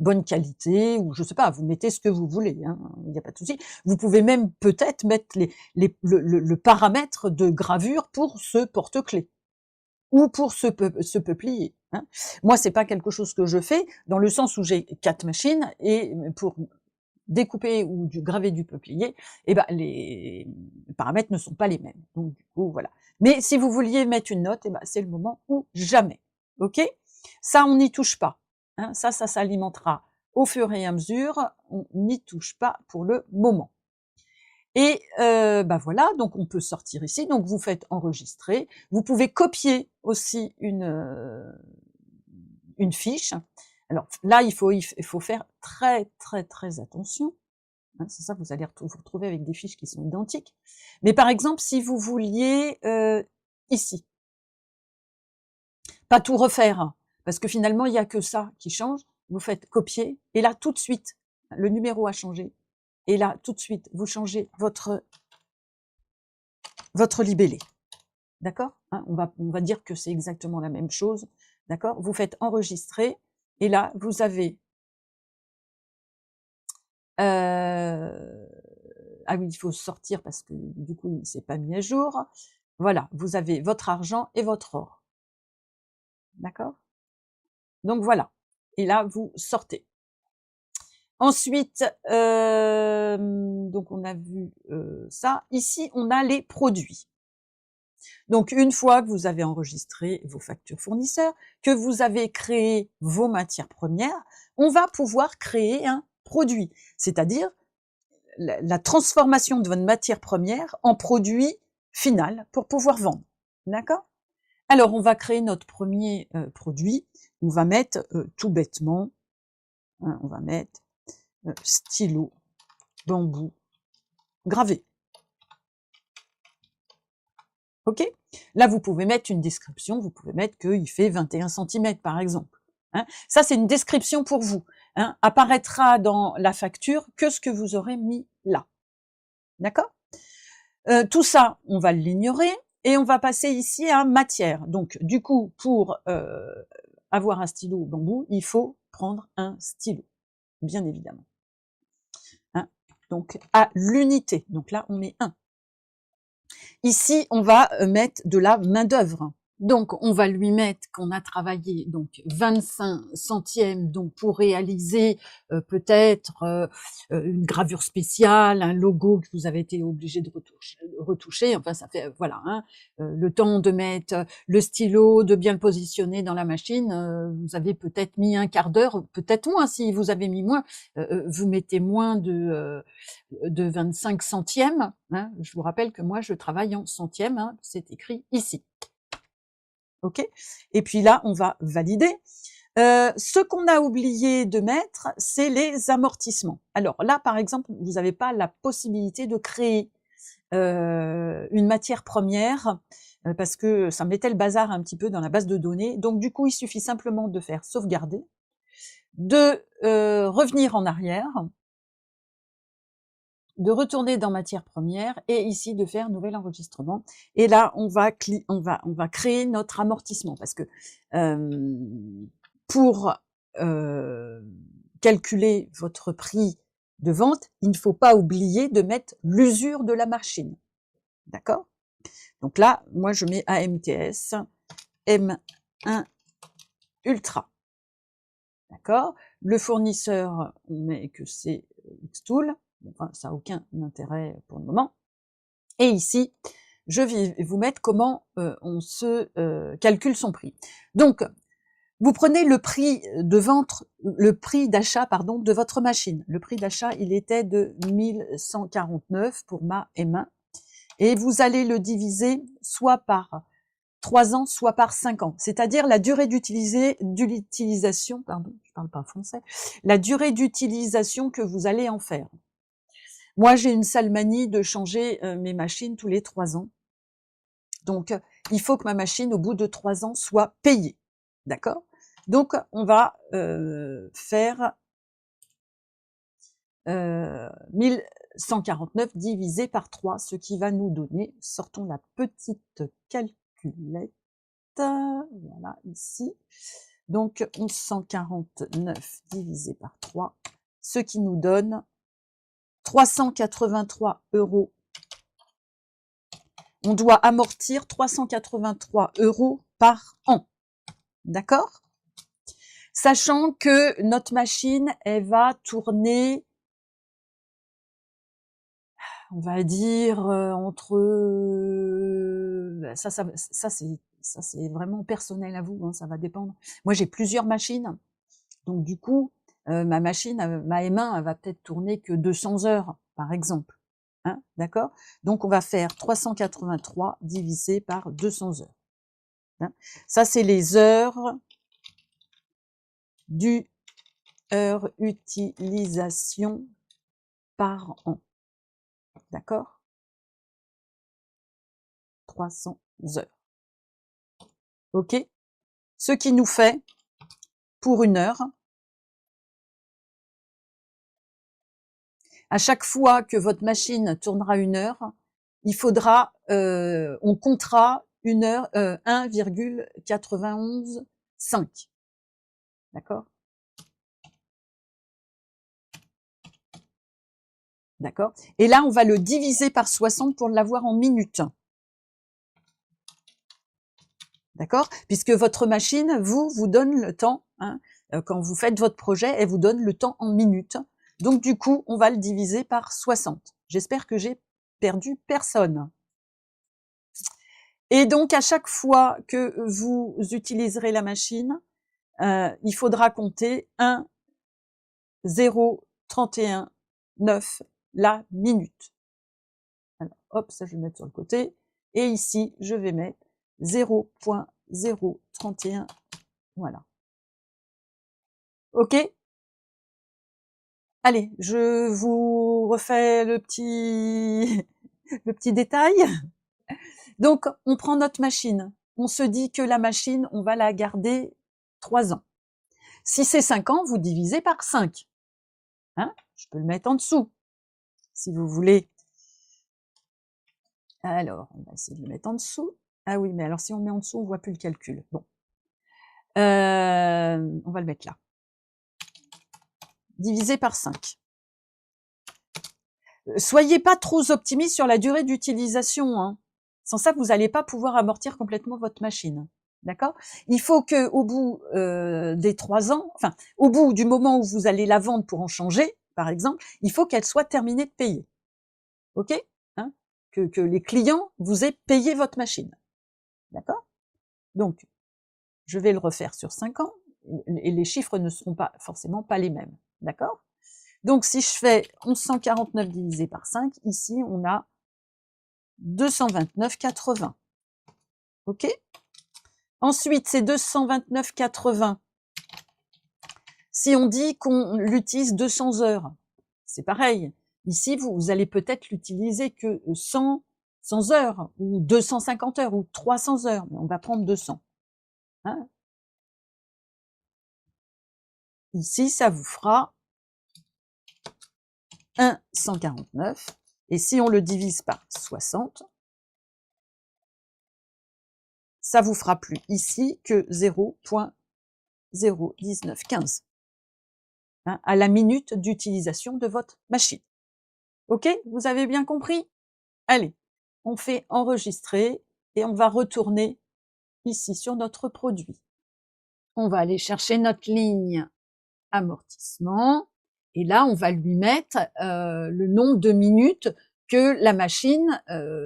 bonne qualité ou je sais pas, vous mettez ce que vous voulez, hein, il n'y a pas de souci. Vous pouvez même peut-être mettre le paramètre de gravure pour ce porte-clés ou pour ce peuplier, hein. Moi, c'est pas quelque chose que je fais dans le sens où j'ai 4 machines et pour découper ou graver du peuplier, eh ben les paramètres ne sont pas les mêmes. Donc du coup, voilà. Mais si vous vouliez mettre une note, eh ben c'est le moment ou jamais. OK? Ça, on n'y touche pas, hein. Ça s'alimentera au fur et à mesure. On n'y touche pas pour le moment. Et bah voilà, donc on peut sortir ici. Donc vous faites enregistrer. Vous pouvez copier aussi une fiche. Alors là, il faut faire très, très, très attention. Hein, c'est ça, vous allez vous retrouver avec des fiches qui sont identiques. Mais par exemple, si vous vouliez ici, pas tout refaire, hein, parce que finalement, il n'y a que ça qui change, vous faites copier, et là, tout de suite, le numéro a changé, et là, tout de suite, vous changez votre libellé. D'accord, hein, on va dire que c'est exactement la même chose. D'accord, vous faites enregistrer, et là, vous avez ah oui, il faut sortir parce que du coup, il ne s'est pas mis à jour. Voilà, vous avez votre argent et votre or. D'accord? Donc voilà. Et là, vous sortez. Ensuite, donc on a vu ça. Ici, on a les produits. Donc une fois que vous avez enregistré vos factures fournisseurs, que vous avez créé vos matières premières, on va pouvoir créer un produit, c'est-à-dire la transformation de votre matière première en produit final pour pouvoir vendre. D'accord? Alors, on va créer notre premier produit. On va mettre tout bêtement, hein, on va mettre stylo, bambou, gravé. OK? Là, vous pouvez mettre une description, vous pouvez mettre qu'il fait 21 cm, par exemple. Hein. Ça, c'est une description pour vous. Hein. Apparaîtra dans la facture que ce que vous aurez mis là. D'accord? Tout ça, on va l'ignorer et on va passer ici à matière. Donc, du coup, pour avoir un stylo bambou, il faut prendre un stylo, bien évidemment. Hein, donc, à l'unité. Donc là, on met 1. Ici, on va mettre de la main-d'œuvre. Donc, on va lui mettre qu'on a travaillé donc 25 centièmes donc pour réaliser peut-être une gravure spéciale, un logo que vous avez été obligé de retoucher. Enfin, ça fait voilà, hein, le temps de mettre le stylo, de bien le positionner dans la machine. Vous avez peut-être mis un quart d'heure, peut-être moins. Si vous avez mis moins, vous mettez moins de 25 centièmes. Hein. Je vous rappelle que moi, je travaille en centièmes. Hein, c'est écrit ici. OK? Et puis là, on va valider. Ce qu'on a oublié de mettre, c'est les amortissements. Alors là, par exemple, vous n'avez pas la possibilité de créer une matière première, parce que ça mettait le bazar un petit peu dans la base de données. Donc du coup, il suffit simplement de faire sauvegarder, de revenir en arrière, de retourner dans matière première et ici de faire nouvel enregistrement. Et là, on va créer notre amortissement parce que pour calculer votre prix de vente, il ne faut pas oublier de mettre l'usure de la machine. D'accord? Donc là, moi, je mets AMTS M1 Ultra. D'accord? Le fournisseur, on met que c'est Xtool. Enfin, ça n'a aucun intérêt pour le moment. Et ici, je vais vous mettre comment on se calcule son prix. Donc, vous prenez le prix de vente, le prix d'achat, pardon, de votre machine. Le prix d'achat, il était de 1149 pour ma M1. Et vous allez le diviser soit par 3 ans, soit par 5 ans. C'est-à-dire la durée d'utilisation, pardon, je parle pas français, la durée d'utilisation que vous allez en faire. Moi, j'ai une sale manie de changer mes machines tous les 3 ans. Donc, il faut que ma machine, au bout de 3 ans, soit payée. D'accord? Donc, on va faire 1149 divisé par 3, ce qui va nous donner, sortons la petite calculette, voilà, ici. Donc, 1149 divisé par 3, ce qui nous donne 383 €. On doit amortir 383 € par an. D'accord? Sachant que notre machine, elle va tourner, on va dire, entre... ça c'est vraiment personnel à vous, hein, ça va dépendre. Moi, j'ai plusieurs machines. Donc, du coup, ma machine, ma M1, elle va peut-être tourner que 200 heures, par exemple. Hein, d'accord? Donc, on va faire 383 divisé par 200 heures. Hein. Ça, c'est les heures utilisation par an. D'accord? 300 heures. OK? Ce qui nous fait, pour 1 heure, à chaque fois que votre machine tournera 1 heure, il faudra, on comptera 1 heure, 1,915. D'accord? D'accord? Et là, on va le diviser par 60 pour l'avoir en minutes. D'accord? Puisque votre machine, vous donne le temps, hein, quand vous faites votre projet, elle vous donne le temps en minutes. Donc, du coup, on va le diviser par 60. J'espère que j'ai perdu personne. Et donc, à chaque fois que vous utiliserez la machine, il faudra compter 1, 0, 31, 9 la minute. Alors, hop, ça je vais mettre sur le côté. Et ici, je vais mettre 0.031. Voilà. OK? Allez, je vous refais le petit, le petit détail. Donc, on prend notre machine. On se dit que la machine, on va la garder 3 ans. Si c'est 5 ans, vous divisez par 5. Hein? Je peux le mettre en dessous, si vous voulez. Alors, on va essayer de le mettre en dessous. Ah oui, mais alors si on met en dessous, on voit plus le calcul. Bon. On va le mettre là. Divisé par 5. Soyez pas trop optimistes sur la durée d'utilisation. Hein. Sans ça, vous n'allez pas pouvoir amortir complètement votre machine. D'accord? Il faut que au bout des 3 ans, enfin, au bout du moment où vous allez la vendre pour en changer, par exemple, il faut qu'elle soit terminée de payer. OK? Hein? Que les clients vous aient payé votre machine. D'accord? Donc, je vais le refaire sur 5 ans, et les chiffres ne seront pas forcément pas les mêmes. D'accord? Donc, si je fais 1149 divisé par 5, ici, on a 229,80. OK? Ensuite, c'est 229,80. Si on dit qu'on l'utilise 200 heures, c'est pareil. Ici, vous allez peut-être l'utiliser que 100 heures, ou 250 heures, ou 300 heures, mais on va prendre 200. Hein? Ici, ça vous fera 1,149. Et si on le divise par 60, ça vous fera plus ici que 0,01915 à la minute d'utilisation de votre machine. Ok? Vous avez bien compris? Allez, on fait enregistrer et on va retourner ici sur notre produit. On va aller chercher notre ligne amortissement et là, on va lui mettre le nombre de minutes que la machine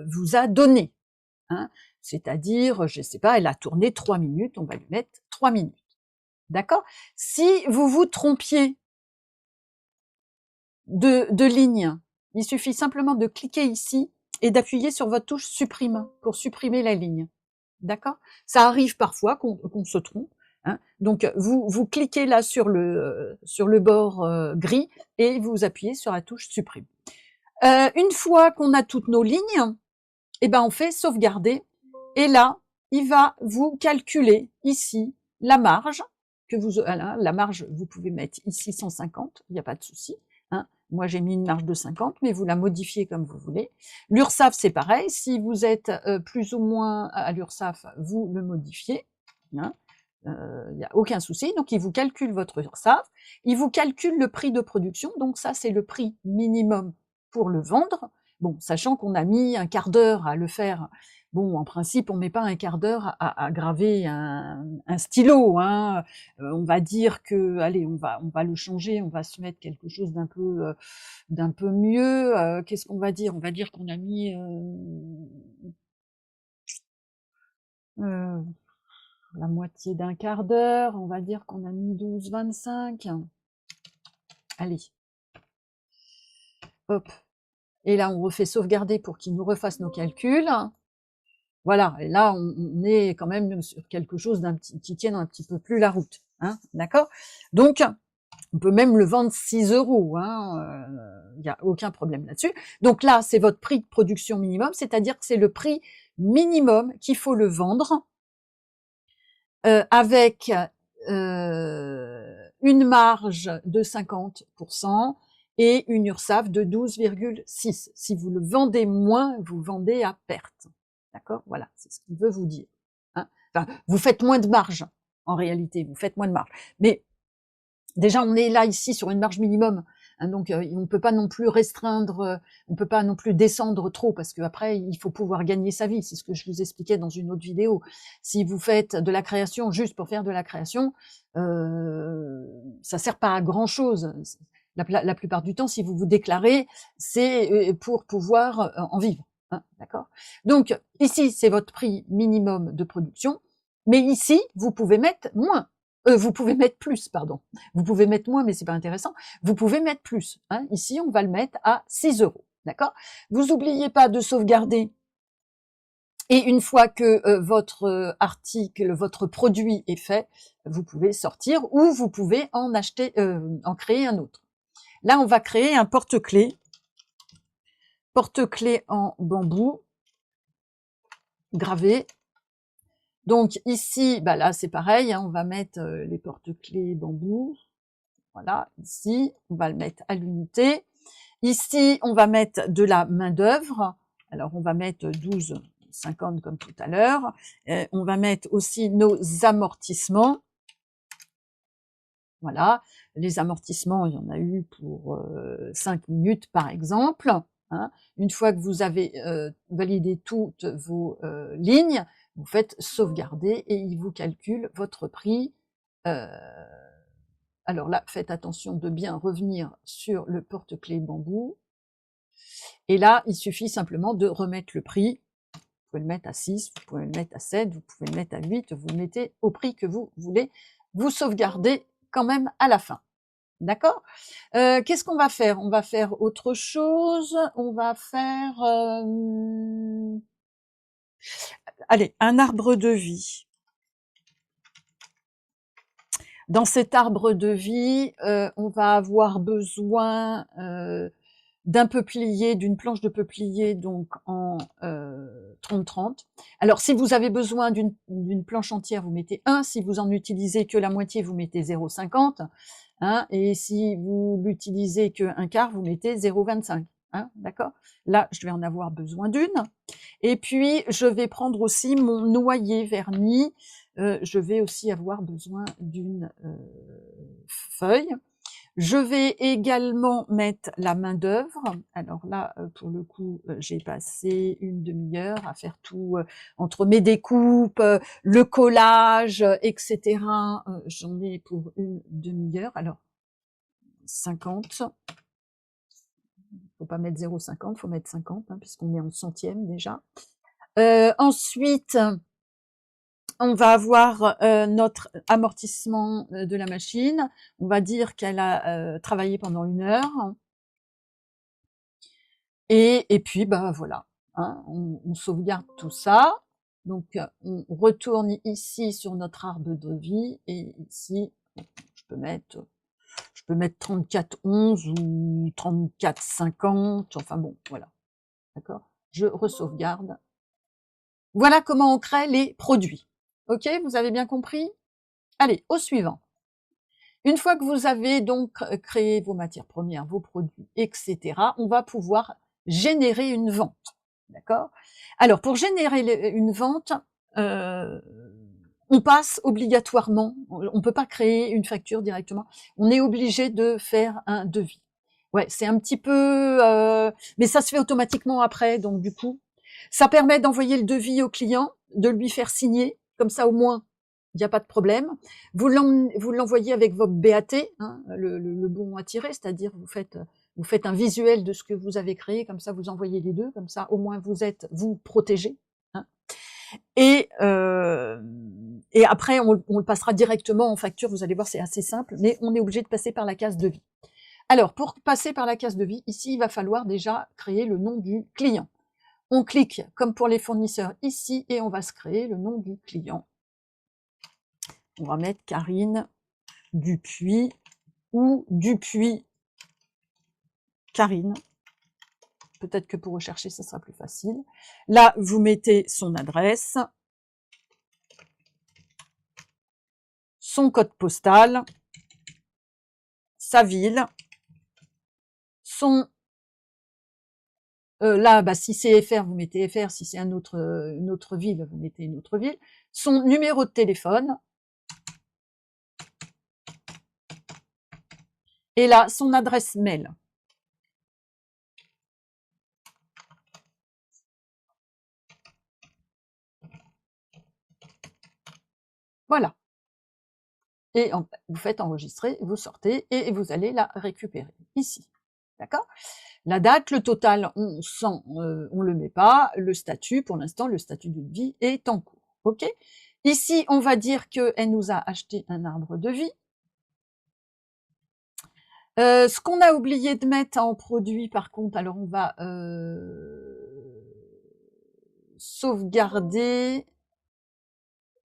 vous a donné. Hein? C'est-à-dire, je ne sais pas, elle a tourné 3 minutes, on va lui mettre 3 minutes. D'accord? Si vous vous trompiez de ligne, il suffit simplement de cliquer ici et d'appuyer sur votre touche supprime pour supprimer la ligne. D'accord? Ça arrive parfois qu'on se trompe. Hein? Donc, vous cliquez là sur le bord gris et vous appuyez sur la touche supprime. Une fois qu'on a toutes nos lignes, eh ben, on fait sauvegarder. Et là, il va vous calculer ici la marge que la marge, vous pouvez mettre ici 150, il n'y a pas de souci. Hein. Moi, j'ai mis une marge de 50, mais vous la modifiez comme vous voulez. L'URSSAF, c'est pareil. Si vous êtes plus ou moins à l'URSSAF, vous le modifiez. Hein. Il n'y a aucun souci. Donc, il vous calcule votre URSSAF. Il vous calcule le prix de production. Donc, ça, c'est le prix minimum pour le vendre. Bon, sachant qu'on a mis un quart d'heure à le faire. Bon, en principe, on met pas un quart d'heure à graver un stylo. Hein. On va dire que, allez, on va le changer, on va se mettre quelque chose d'un peu mieux. Qu'est-ce qu'on va dire? On va dire qu'on a mis la moitié d'un quart d'heure. On va dire qu'on a mis 12,25. Allez. Hop. Et là, on refait sauvegarder pour qu'il nous refasse nos calculs. Voilà, et là, on est quand même sur quelque chose qui tienne un petit peu plus la route. Hein, d'accord? Donc, on peut même le vendre 6 €. Hein, il n'y a aucun problème là-dessus. Donc là, c'est votre prix de production minimum, c'est-à-dire que c'est le prix minimum qu'il faut le vendre avec une marge de 50% et une URSSAF de 12,6. Si vous le vendez moins, vous vendez à perte. D'accord? Voilà, c'est ce qu'il veut vous dire. Hein, enfin, vous faites moins de marge, en réalité, vous faites moins de marge. Mais déjà, on est là ici sur une marge minimum, hein, donc on ne peut pas non plus restreindre, on ne peut pas non plus descendre trop, parce qu'après, il faut pouvoir gagner sa vie. C'est ce que je vous expliquais dans une autre vidéo. Si vous faites de la création juste pour faire de la création, ça sert pas à grand-chose. La plupart du temps, si vous vous déclarez, c'est pour pouvoir en vivre. Hein, d'accord? Donc, ici, c'est votre prix minimum de production, mais ici, vous pouvez mettre moins. Vous pouvez mettre plus, pardon. Vous pouvez mettre moins, mais c'est pas intéressant. Vous pouvez mettre plus. Hein. Ici, on va le mettre à 6 €. D'accord? Vous n'oubliez pas de sauvegarder. Et une fois que votre article, votre produit est fait, vous pouvez sortir ou vous pouvez en acheter, en créer un autre. Là, on va créer un porte-clés. Porte-clés en bambou gravé. Donc ici, bah là c'est pareil, hein, on va mettre les porte-clés bambou. Voilà, ici, on va le mettre à l'unité. Ici, on va mettre de la main-d'œuvre. Alors, on va mettre 12,50 comme tout à l'heure. On va mettre aussi nos amortissements. Voilà, les amortissements, il y en a eu pour 5 minutes par exemple. Hein. Une fois que vous avez validé toutes vos lignes, vous faites sauvegarder et il vous calcule votre prix. Alors là, faites attention de bien revenir sur le porte-clés bambou. Et là, il suffit simplement de remettre le prix. Vous pouvez le mettre à 6, vous pouvez le mettre à 7, vous pouvez le mettre à 8, vous le mettez au prix que vous voulez. Vous sauvegardez quand même à la fin. D'accord? Qu'est-ce qu'on va faire? On va faire autre chose. On va faire... allez, un arbre de vie. Dans cet arbre de vie, on va avoir besoin d'un peuplier, d'une planche de peuplier, donc en 30-30. Alors, si vous avez besoin d'une planche entière, vous mettez 1. Si vous en utilisez que la moitié, vous mettez 0,50. Hein, et si vous l'utilisez qu'un quart, vous mettez 0,25. Hein, d'accord? Là, je vais en avoir besoin d'une. Et puis, je vais prendre aussi mon noyer vernis. Je vais aussi avoir besoin d'une feuille. Je vais également mettre la main d'œuvre. Alors là, pour le coup, j'ai passé une demi-heure à faire tout, entre mes découpes, le collage, etc. J'en ai pour une demi-heure. Alors, 50. Faut pas mettre 0,50, faut mettre 50, hein, puisqu'on est en centième déjà. Ensuite, on va avoir notre amortissement de la machine. On va dire qu'elle a travaillé pendant 1 heure. Et puis, bah voilà, hein, on sauvegarde tout ça. Donc, on retourne ici sur notre arbre de vie. Et ici, je peux mettre 34,11 ou 34,50. Enfin bon, voilà. D'accord? Je resauvegarde. Voilà comment on crée les produits. Ok, vous avez bien compris? Allez, au suivant. Une fois que vous avez donc créé vos matières premières, vos produits, etc., on va pouvoir générer une vente. D'accord? Alors, pour générer une vente, on passe obligatoirement, on ne peut pas créer une facture directement, on est obligé de faire un devis. Ouais, c'est un petit peu, mais ça se fait automatiquement après, donc du coup, ça permet d'envoyer le devis au client, de lui faire signer, comme ça au moins, il n'y a pas de problème. Vous l'envoyez avec votre BAT, hein, le bon à tirer, c'est-à-dire vous faites un visuel de ce que vous avez créé, comme ça vous envoyez les deux, comme ça au moins vous protégez. Hein. Et après, on le passera directement en facture, vous allez voir, c'est assez simple, mais on est obligé de passer par la case devis. Alors, pour passer par la case devis, ici, il va falloir déjà créer le nom du client. On clique, comme pour les fournisseurs, ici, et on va se créer le nom du client. On va mettre Karine Dupuis ou Dupuis Karine. Peut-être que pour rechercher, ça sera plus facile. Là, vous mettez son adresse, son code postal, sa ville, son... là, bah, si c'est FR, vous mettez FR. Si c'est une autre ville, vous mettez une autre ville. Son numéro de téléphone. Et là, son adresse mail. Voilà. Et vous faites enregistrer, vous sortez et vous allez la récupérer ici. D'accord? La date, le total, on le met pas. Le statut, pour l'instant, le statut de vie est en cours. Ok? Ici, on va dire qu'elle nous a acheté un arbre de vie. Ce qu'on a oublié de mettre en produit, par contre, alors on va sauvegarder.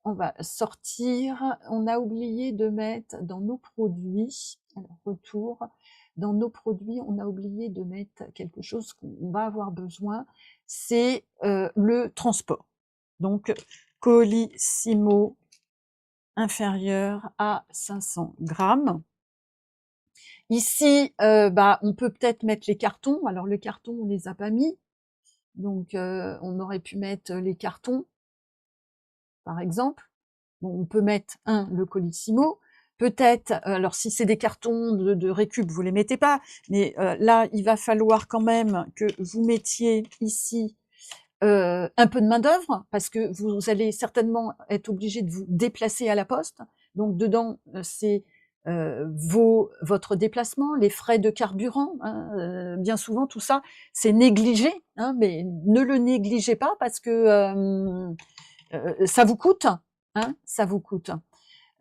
On va sortir. On a oublié de mettre dans nos produits, alors retour, dans nos produits, on a oublié de mettre quelque chose qu'on va avoir besoin, c'est le transport. Donc, colissimo inférieur à 500 grammes. Ici, on peut peut-être mettre les cartons. Alors, le carton, on les a pas mis. Donc, on aurait pu mettre les cartons, par exemple. Bon, on peut mettre le colissimo. Peut-être, alors si c'est des cartons de récup, vous les mettez pas, mais là, il va falloir quand même que vous mettiez ici un peu de main d'œuvre, parce que vous allez certainement être obligé de vous déplacer à la poste. Donc dedans, c'est votre déplacement, les frais de carburant. Hein, bien souvent, tout ça, c'est négligé, hein, mais ne le négligez pas parce que ça vous coûte. Hein, ça vous coûte.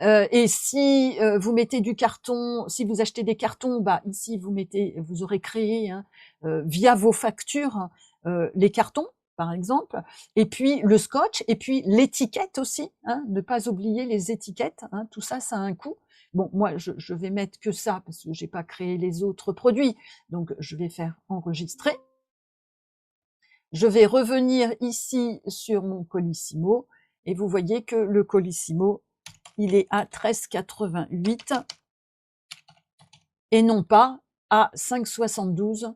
Et si vous mettez du carton, si vous achetez des cartons, bah ici vous aurez créé hein, via vos factures les cartons, par exemple, et puis le scotch, et puis l'étiquette aussi. Hein, ne pas oublier les étiquettes. Hein, tout ça, ça a un coût. Bon, moi, je vais mettre que ça parce que j'ai pas créé les autres produits. Donc, je vais faire enregistrer. Je vais revenir ici sur mon Colissimo et vous voyez que le Colissimo, il est à 13,88 et non pas à 5,72.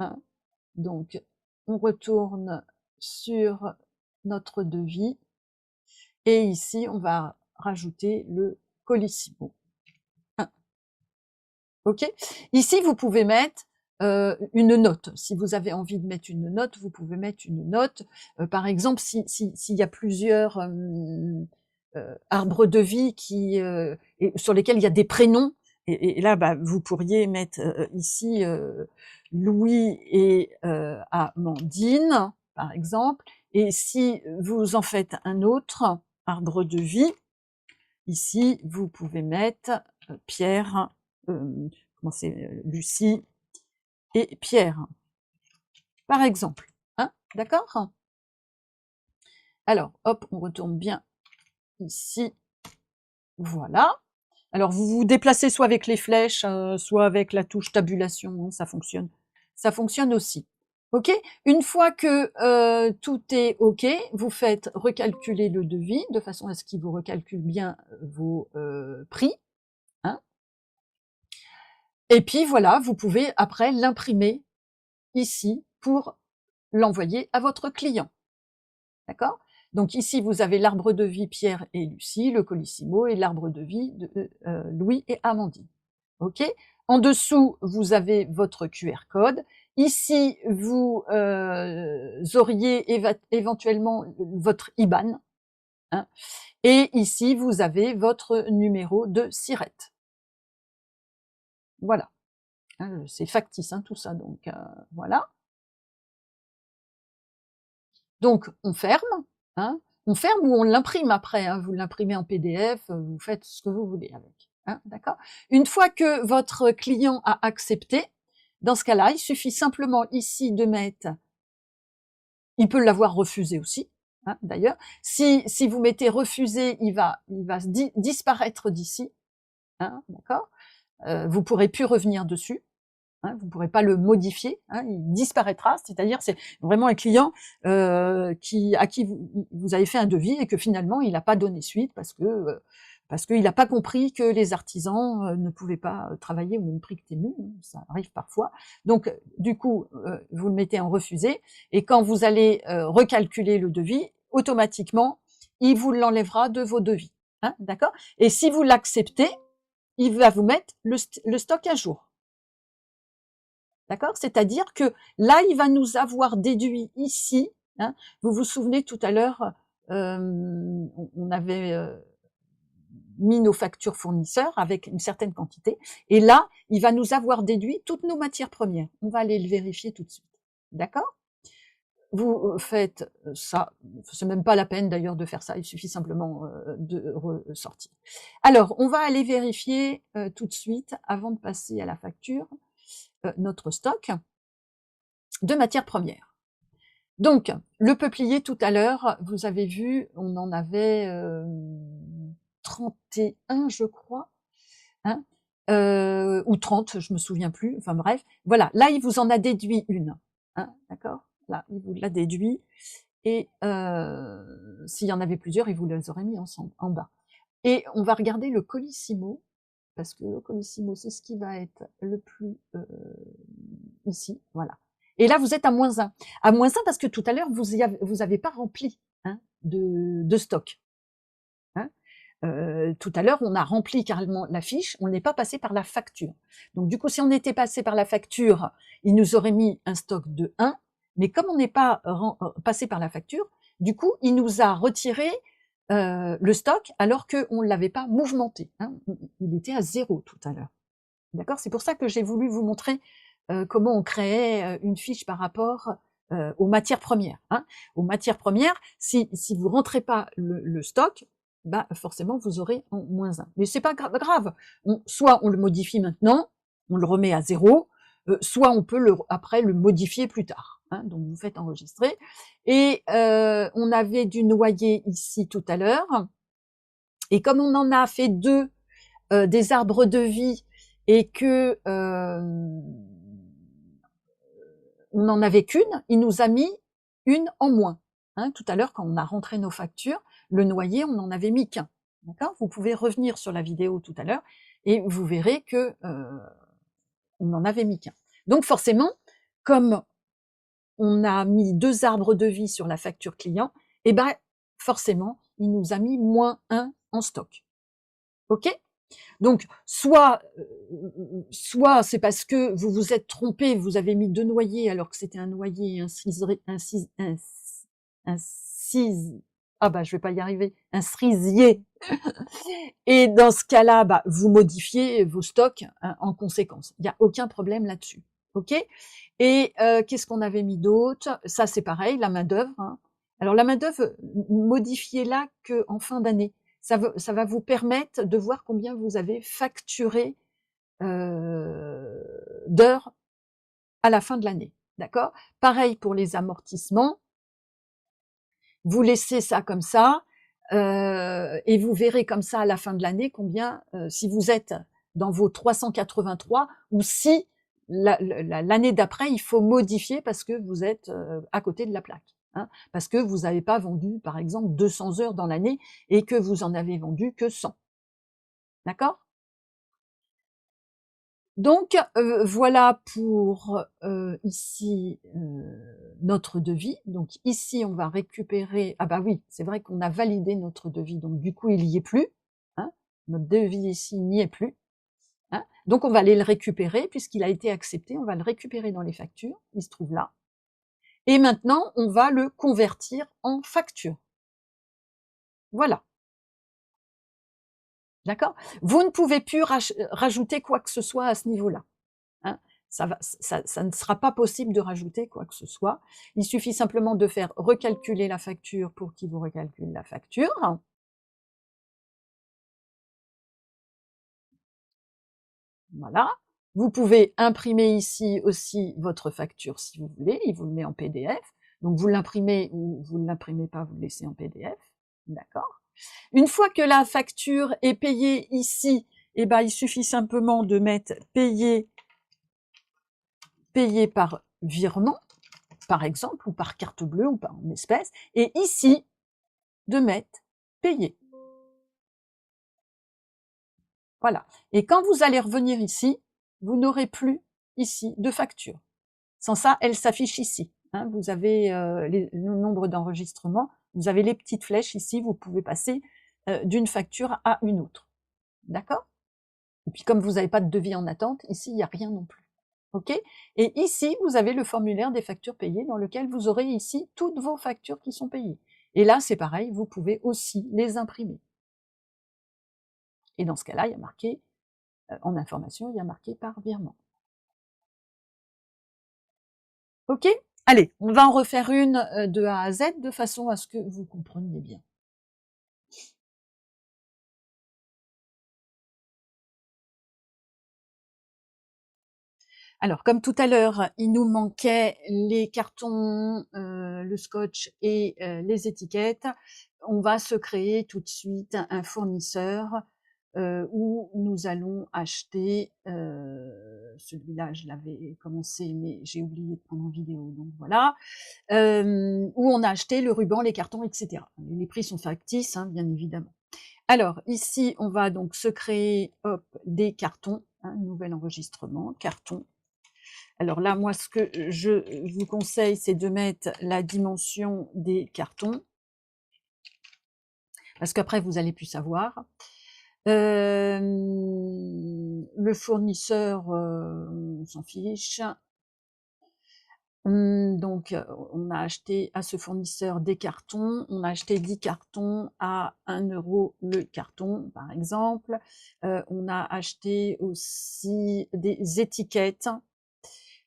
Hein. Donc, on retourne sur notre devis et ici, on va rajouter le Colissimo. OK? Ici, vous pouvez mettre une note. Si vous avez envie de mettre une note, vous pouvez mettre une note. Par exemple, s'il y a plusieurs arbres de vie sur lesquels il y a des prénoms, et là, bah, vous pourriez mettre ici Louis et Amandine, par exemple. Et si vous en faites un autre arbre de vie, ici, vous pouvez mettre Pierre, comment c'est, Lucie et Pierre, par exemple. Hein, d'accord? Alors, hop, on retourne bien ici. Voilà. Alors, vous vous déplacez soit avec les flèches, soit avec la touche tabulation, hein, ça fonctionne. Ça fonctionne aussi. OK? Une fois que tout est OK, vous faites recalculer le devis de façon à ce qu'il vous recalcule bien vos prix. Hein? Et puis voilà, vous pouvez après l'imprimer ici pour l'envoyer à votre client. D'accord? Donc ici, vous avez l'arbre de vie Pierre et Lucie, le Colissimo, et l'arbre de vie de Louis et Amandine. OK? En dessous, vous avez votre QR code. Ici, vous auriez éventuellement votre IBAN. Hein, et ici, vous avez votre numéro de SIRET. Voilà. Hein, c'est factice, hein, tout ça. Donc, voilà. Donc, on ferme. Hein, on ferme ou on l'imprime après. Hein, vous l'imprimez en PDF, vous faites ce que vous voulez avec. Hein, d'accord? Une fois que votre client a accepté, dans ce cas-là, il suffit simplement ici de mettre, il peut l'avoir refusé aussi, hein, d'ailleurs. Si vous mettez refusé, il va disparaître d'ici. Hein, d'accord? Vous pourrez plus revenir dessus. Hein, vous ne pourrez pas le modifier, hein, il disparaîtra, c'est-à-dire c'est vraiment un client à qui vous avez fait un devis et que finalement il n'a pas donné suite parce qu'il n'a pas compris que les artisans ne pouvaient pas travailler au même prix que Temu, hein, ça arrive parfois. Donc du coup, vous le mettez en refusé et quand vous allez recalculer le devis, automatiquement, il vous l'enlèvera de vos devis. Hein, d'accord? Et si vous l'acceptez, il va vous mettre le stock à jour. D'accord? C'est-à-dire que là, il va nous avoir déduit ici, hein, vous vous souvenez tout à l'heure, on avait mis nos factures fournisseurs avec une certaine quantité, et là, il va nous avoir déduit toutes nos matières premières. On va aller le vérifier tout de suite. D'accord? Vous faites ça, c'est même pas la peine d'ailleurs de faire ça, il suffit simplement de ressortir. Alors, on va aller vérifier tout de suite, avant de passer à la facture, notre stock de matières premières. Donc, le peuplier tout à l'heure, vous avez vu, on en avait 31, je crois, hein, ou 30, je me souviens plus, enfin bref. Voilà, là, il vous en a déduit une, hein, d'accord? Là, il vous l'a déduit, et s'il y en avait plusieurs, il vous les aurait mis ensemble, en bas. Et on va regarder le Colissimo, parce que le Colissimo, c'est ce qui va être le plus ici, voilà. Et là, vous êtes à -1. À -1 parce que tout à l'heure, vous avez pas rempli, hein, de stock. Hein. Tout à l'heure, on a rempli carrément la fiche, on n'est pas passé par la facture. Donc du coup, si on était passé par la facture, il nous aurait mis un stock de 1, mais comme on n'est pas passé par la facture, du coup, il nous a retiré le stock alors qu'on ne l'avait pas mouvementé. Hein. Il était à 0 tout à l'heure. D'accord? C'est pour ça que j'ai voulu vous montrer comment on créait une fiche par rapport aux matières premières. Hein. Aux matières premières, si vous rentrez pas le stock, bah forcément vous aurez en -1. Mais c'est pas grave. Soit on le modifie maintenant, on le remet à 0, soit on peut après le modifier plus tard. Hein. Donc vous faites enregistrer. Et on avait du noyer ici tout à l'heure. Et comme on en a fait 2 des arbres de vie et que on n'en avait qu'une, il nous a mis une en moins. Hein, tout à l'heure, quand on a rentré nos factures, le noyer, on n'en avait mis qu'un. D'accord? Vous pouvez revenir sur la vidéo tout à l'heure et vous verrez que on n'en avait mis qu'un. Donc forcément, comme on a mis 2 arbres de vie sur la facture client, et ben forcément, il nous a mis moins 1 en stock. OK? Donc soit c'est parce que vous vous êtes trompé, vous avez mis 2 noyers alors que c'était un noyer et je vais pas y arriver, un cerisier. Et dans ce cas-là, bah, vous modifiez vos stocks, hein, en conséquence. Il y a aucun problème là-dessus. OK? Et qu'est-ce qu'on avait mis d'autre? Ça, c'est pareil, la main-d'œuvre, hein. Alors la main-d'œuvre, modifiez-la qu'en fin d'année. Ça va vous permettre de voir combien vous avez facturé d'heures à la fin de l'année. D'accord? Pareil pour les amortissements. Vous laissez ça comme ça, et vous verrez comme ça à la fin de l'année combien, si vous êtes dans vos 383 ou si l'année d'après, il faut modifier parce que vous êtes à côté de la plaque. Hein, parce que vous n'avez pas vendu, par exemple, 200 heures dans l'année et que vous en avez vendu que 100. D'accord? Donc, voilà pour ici notre devis. Donc ici, on va récupérer. Ah bah oui, c'est vrai qu'on a validé notre devis, donc du coup, il n'y est plus. Hein, notre devis ici n'y est plus. Hein, donc on va aller le récupérer, puisqu'il a été accepté, on va le récupérer dans les factures, il se trouve là. Et maintenant, on va le convertir en facture. Voilà. D'accord? Vous ne pouvez plus rajouter quoi que ce soit à ce niveau-là. Hein, ça ne sera pas possible de rajouter quoi que ce soit. Il suffit simplement de faire recalculer la facture pour qu'il vous recalcule la facture. Voilà. Vous pouvez imprimer ici aussi votre facture si vous voulez, il vous le met en PDF. Donc vous l'imprimez ou vous ne l'imprimez pas, vous le laissez en PDF. D'accord? Une fois que la facture est payée ici, eh ben, il suffit simplement de mettre payer par virement, par exemple, ou par carte bleue, ou par en espèces, et ici, de mettre payer. Voilà. Et quand vous allez revenir ici, vous n'aurez plus ici de facture. Sans ça, elle s'affiche ici. Hein, vous avez le nombre d'enregistrements, vous avez les petites flèches ici, vous pouvez passer d'une facture à une autre. D'accord? Et puis comme vous n'avez pas de devis en attente, ici, il n'y a rien non plus. OK? Et ici, vous avez le formulaire des factures payées dans lequel vous aurez ici toutes vos factures qui sont payées. Et là, c'est pareil, vous pouvez aussi les imprimer. Et dans ce cas-là, il y a marqué, en information, il y a marqué par virement. OK? Allez, on va en refaire une de A à Z de façon à ce que vous compreniez bien. Alors, comme tout à l'heure, il nous manquait les cartons, le scotch et les étiquettes. On va se créer tout de suite un fournisseur où nous allons acheter, celui-là je l'avais commencé mais j'ai oublié de prendre en vidéo, donc voilà, où on a acheté le ruban, les cartons, etc. Les prix sont factices, hein, bien évidemment. Alors ici, on va donc se créer des cartons, hein, nouvel enregistrement, carton. Alors là, moi, ce que je vous conseille, c'est de mettre la dimension des cartons, parce qu'après, vous allez plus savoir. Le fournisseur, on s'en fiche. Donc, on a acheté à ce fournisseur des cartons. On a acheté 10 cartons à 1 € le carton, par exemple. On a acheté aussi des étiquettes.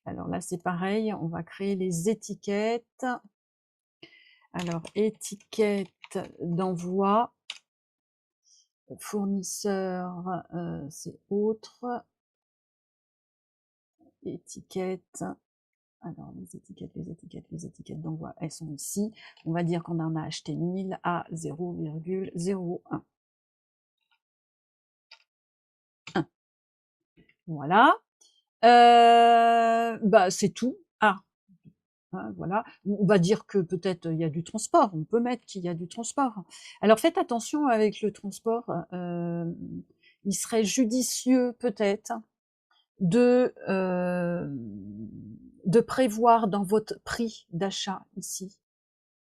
Alors là, c'est pareil, on va créer les étiquettes. Alors, étiquette d'envoi, fournisseur, c'est autre. Étiquette, alors les étiquettes d'envoi, elles sont ici. On va dire qu'on en a acheté 1000 à 0,01. Voilà. Bah, c'est tout. Ah, hein, voilà. On va dire que peut-être il y a du transport. On peut mettre qu'il y a du transport. Alors faites attention avec le transport. Il serait judicieux peut-être de, de prévoir dans votre prix d'achat ici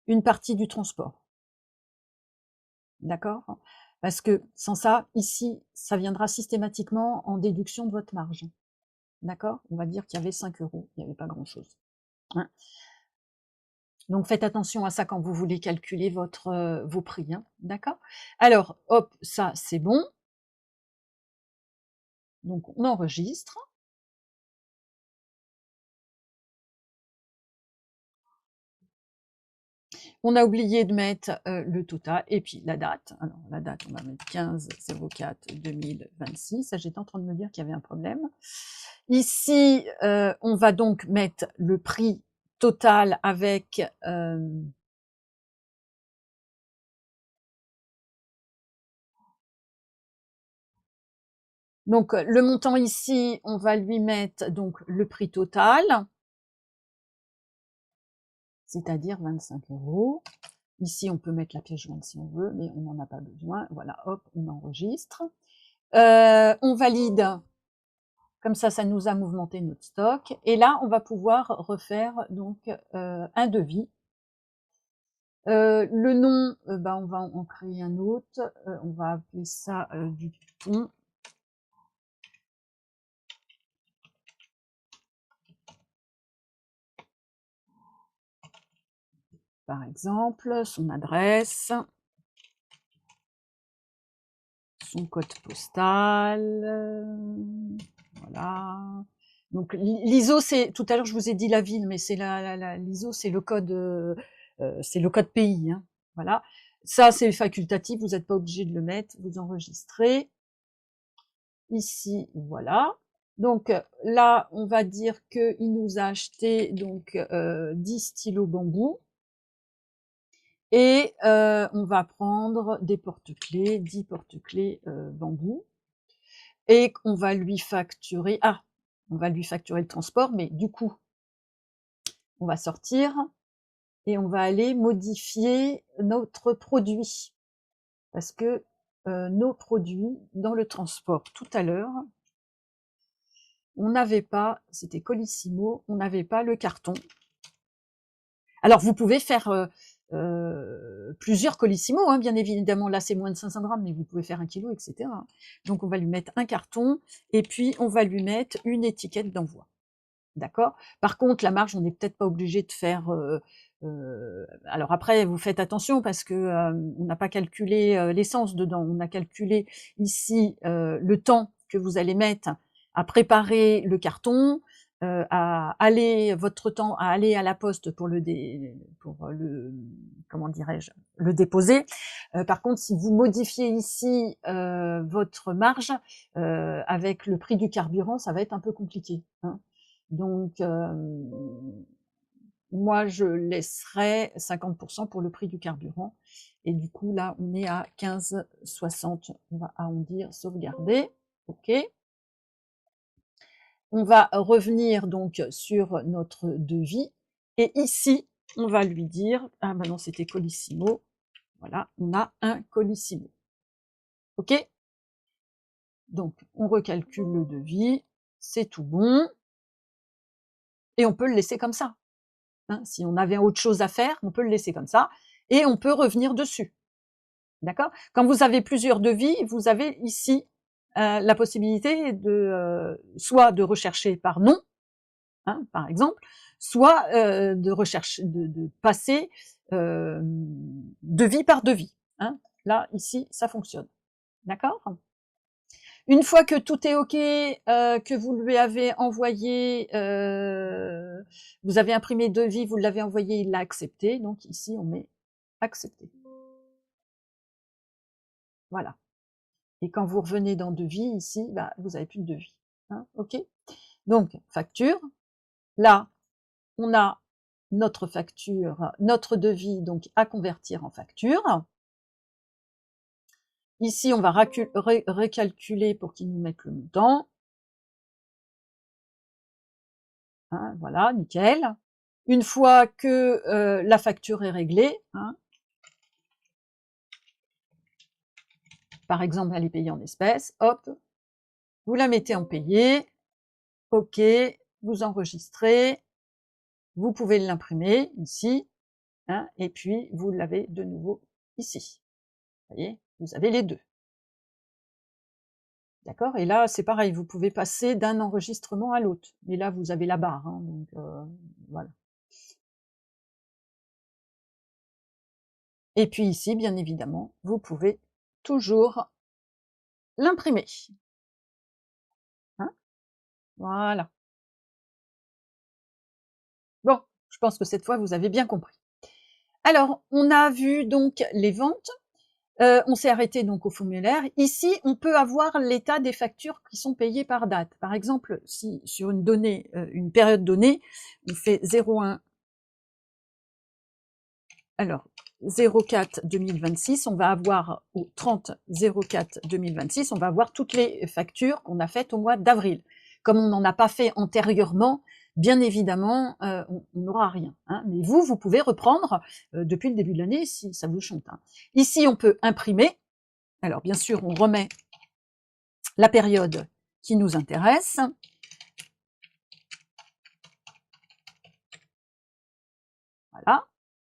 une partie du transport. D'accord? Parce que sans ça, ici, ça viendra systématiquement en déduction de votre marge. D'accord? On va dire qu'il y avait 5 €, il n'y avait pas grand-chose. Hein. Donc faites attention à ça quand vous voulez calculer vos prix. Hein. D'accord? Alors, hop, ça c'est bon. Donc on enregistre. On a oublié de mettre le total et puis la date. Alors la date, on va mettre 15/04/2026. Ça, j'étais en train de me dire qu'il y avait un problème. Ici, on va donc mettre le prix total avec donc le montant ici, on va lui mettre donc le prix total, c'est-à-dire 25 €. Ici, on peut mettre la pièce jointe si on veut, mais on n'en a pas besoin. Voilà, hop, on enregistre. On valide. Comme ça nous a mouvementé notre stock. Et là, on va pouvoir refaire donc un devis. Le nom, bah, on va en créer un autre. On va appeler ça du thon. Par exemple, son adresse, son code postal, voilà. Donc l'ISO, c'est tout à l'heure je vous ai dit la ville, mais c'est l'ISO, c'est le code pays. Hein. Voilà. Ça, c'est facultatif, vous n'êtes pas obligé de le mettre, vous enregistrez. Ici, voilà. Donc là, on va dire qu'il nous a acheté donc 10 stylos bambou. Et on va prendre des porte-clés, 10 porte-clés bambou. Et on va lui facturer, on va lui facturer le transport, mais du coup, on va sortir et on va aller modifier notre produit. Parce que nos produits, dans le transport tout à l'heure, on n'avait pas, c'était Colissimo, on n'avait pas le carton. Alors vous pouvez faire plusieurs Colissimo, hein, bien évidemment, là c'est moins de 500 grammes, mais vous pouvez faire 1 kilo, etc. Donc on va lui mettre un carton, et puis on va lui mettre une étiquette d'envoi. D'accord? Par contre, la marge, on n'est peut-être pas obligé de faire... alors après, vous faites attention parce que on n'a pas calculé l'essence dedans. On a calculé ici le temps que vous allez mettre à préparer le carton, votre temps à aller à la poste pour le comment dirais-je, le déposer. Par contre, si vous modifiez ici votre marge avec le prix du carburant, ça va être un peu compliqué. Hein. Donc, moi, je laisserais 50% pour le prix du carburant. Et du coup, là, on est à 15,60. On va arrondir, sauvegarder. OK. On va revenir donc sur notre devis. Et ici, on va lui dire, ah ben non, c'était Colissimo. Voilà, on a un Colissimo. OK? Donc, on recalcule le devis. C'est tout bon. Et on peut le laisser comme ça. Hein, si on avait autre chose à faire, on peut le laisser comme ça et on peut revenir dessus. D'accord? Quand vous avez plusieurs devis, vous avez ici la possibilité de soit de rechercher par nom, hein, par exemple, soit de passer devis par devis. Hein. Là, ici, ça fonctionne. D'accord? Une fois que tout est OK, que vous lui avez envoyé, vous avez imprimé le devis, vous l'avez envoyé, il l'a accepté. Donc ici, on met accepter. Voilà. Et quand vous revenez dans devis, ici, bah, vous n'avez plus de devis. Hein, OK? Donc, facture. Là, on a notre facture, notre devis donc à convertir en facture. Ici, on va recalculer pour qu'il nous mette le montant. hein, voilà, nickel. Une fois que la facture est réglée, hein, par exemple, elle est payée en espèces, hop, vous la mettez en payé, OK, vous enregistrez, vous pouvez l'imprimer ici, hein, et puis vous l'avez de nouveau ici. Vous voyez, vous avez les deux. D'accord? Et là, c'est pareil, vous pouvez passer d'un enregistrement à l'autre. Et là, vous avez la barre, hein, donc voilà. Et puis ici, bien évidemment, vous pouvez toujours l'imprimer. Hein? Voilà. Bon, je pense que cette fois, vous avez bien compris. Alors, on a vu donc les ventes. On s'est arrêté donc au formulaire. Ici, on peut avoir l'état des factures qui sont payées par date. Par exemple, si sur une donnée, une période donnée, on fait 01, alors 04-2026, on va avoir au 30-04-2026, on va avoir toutes les factures qu'on a faites au mois d'avril. Comme on n'en a pas fait antérieurement, bien évidemment, on n'aura rien. Hein. Mais vous pouvez reprendre depuis le début de l'année si ça vous chante. Hein. Ici, on peut imprimer. Alors, bien sûr, on remet la période qui nous intéresse. Voilà.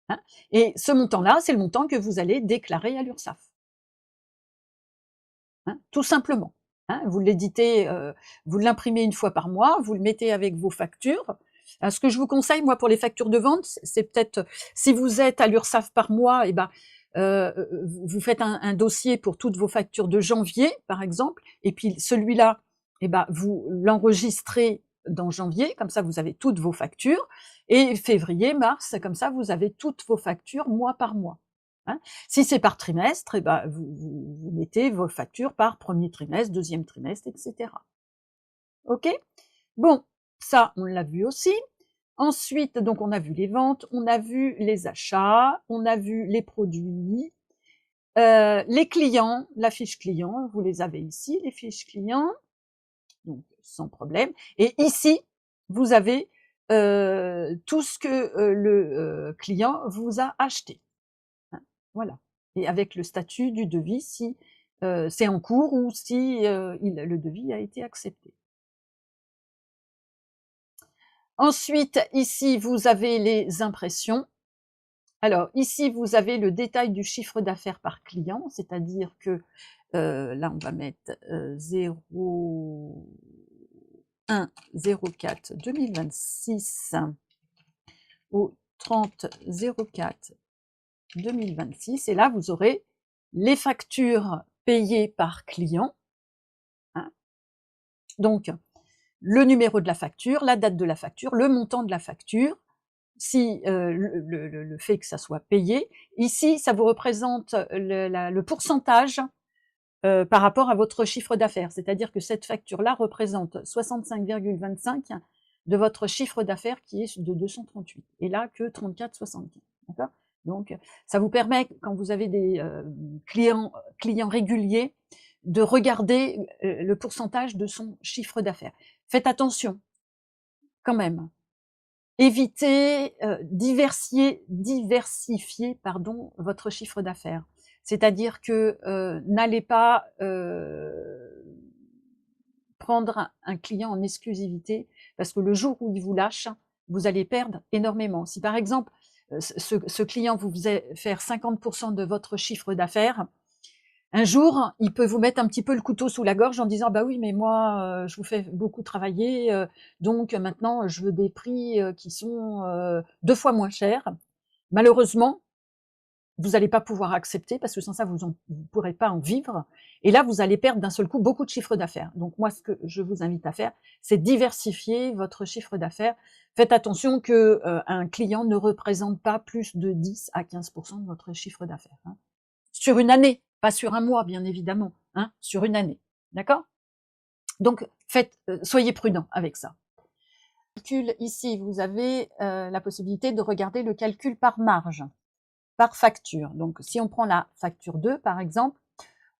Hein. Et ce montant-là, c'est le montant que vous allez déclarer à l'URSSAF. Hein, tout simplement. Hein, vous l'éditez, vous l'imprimez une fois par mois, vous le mettez avec vos factures. Ce que je vous conseille, moi, pour les factures de vente, c'est peut-être, si vous êtes à l'URSSAF par mois, et ben, vous faites un dossier pour toutes vos factures de janvier, par exemple, et puis celui-là, et ben, vous l'enregistrez dans janvier, comme ça vous avez toutes vos factures, et février, mars, comme ça vous avez toutes vos factures mois par mois. Hein. Si c'est par trimestre, et ben vous mettez vos factures par premier trimestre, deuxième trimestre, etc. OK? Bon, ça, on l'a vu aussi. Ensuite, donc on a vu les ventes, on a vu les achats, on a vu les produits, les clients, la fiche client, vous les avez ici, les fiches clients, donc sans problème. Et ici, vous avez tout ce que le client vous a acheté. Hein, voilà. Et avec le statut du devis, si c'est en cours ou si le devis a été accepté. Ensuite, ici, vous avez les impressions. Alors, ici, vous avez le détail du chiffre d'affaires par client, c'est-à-dire que là, on va mettre 01-04-2026 au 30-04-2026. Et là, vous aurez les factures payées par client. Hein. Donc, le numéro de la facture, la date de la facture, le montant de la facture, si le fait que ça soit payé. Ici, ça vous représente le pourcentage par rapport à votre chiffre d'affaires. C'est-à-dire que cette facture-là représente 65,25 de votre chiffre d'affaires qui est de 238. Et là, que 34,75. D'accord? Donc, ça vous permet, quand vous avez des clients réguliers, de regarder le pourcentage de son chiffre d'affaires. Faites attention, quand même. Évitez, diversifier pardon, votre chiffre d'affaires. C'est-à-dire que n'allez pas prendre un client en exclusivité, parce que le jour où il vous lâche, vous allez perdre énormément. Si par exemple, ce client vous faisait faire 50% de votre chiffre d'affaires, un jour, il peut vous mettre un petit peu le couteau sous la gorge en disant: «Bah oui, mais moi, je vous fais beaucoup travailler, donc maintenant je veux des prix, qui sont, 2 fois moins chers». Malheureusement, vous n'allez pas pouvoir accepter parce que sans ça, vous pourrez pas en vivre et là, vous allez perdre d'un seul coup beaucoup de chiffre d'affaires. Donc moi, ce que je vous invite à faire, c'est diversifier votre chiffre d'affaires. Faites attention que, un client ne représente pas plus de 10 à 15% de votre chiffre d'affaires, hein. Sur une année, pas sur un mois, bien évidemment, hein, sur une année. D'accord? Donc, soyez prudents avec ça. Ici, vous avez la possibilité de regarder le calcul par marge, par facture. Donc, si on prend la facture 2, par exemple,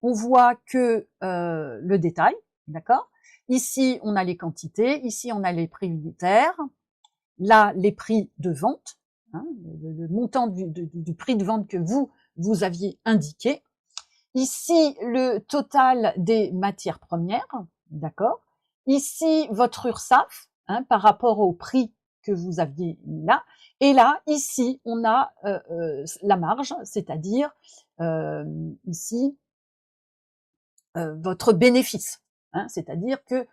on voit que le détail, d'accord? Ici, on a les quantités, ici, on a les prix unitaires, là, les prix de vente, hein, le montant du prix de vente que vous aviez indiqué. Ici, le total des matières premières, d'accord. Ici, votre URSSAF, hein, par rapport au prix que vous aviez là. Et là, ici, on a la marge, c'est-à-dire ici, votre bénéfice. Hein, c'est-à-dire que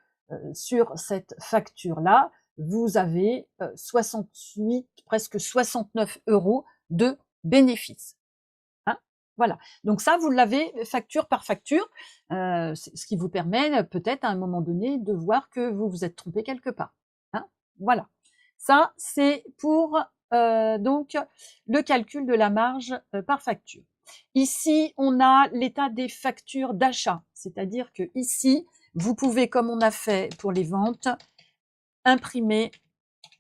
sur cette facture-là, vous avez 68, presque 69 € de bénéfice. Hein, voilà. Donc ça, vous l'avez facture par facture, ce qui vous permet peut-être à un moment donné de voir que vous vous êtes trompé quelque part. Hein, voilà. Ça, c'est pour donc le calcul de la marge par facture. Ici, on a l'état des factures d'achat, c'est-à-dire que ici, vous pouvez, comme on a fait pour les ventes, imprimer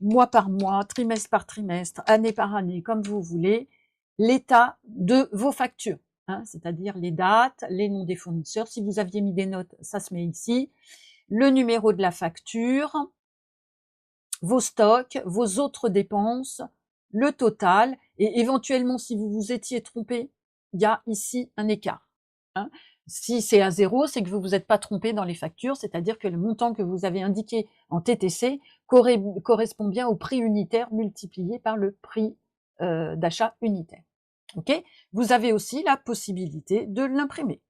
mois par mois, trimestre par trimestre, année par année, comme vous voulez, l'état de vos factures, hein, c'est-à-dire les dates, les noms des fournisseurs. Si vous aviez mis des notes, ça se met ici. Le numéro de la facture, vos stocks, vos autres dépenses, le total, et éventuellement, si vous vous étiez trompé, il y a ici un écart. Hein. Si c'est à 0, c'est que vous vous êtes pas trompé dans les factures, c'est-à-dire que le montant que vous avez indiqué en TTC correspond bien au prix unitaire multiplié par le prix d'achat unitaire. Ok. Vous avez aussi la possibilité de l'imprimer.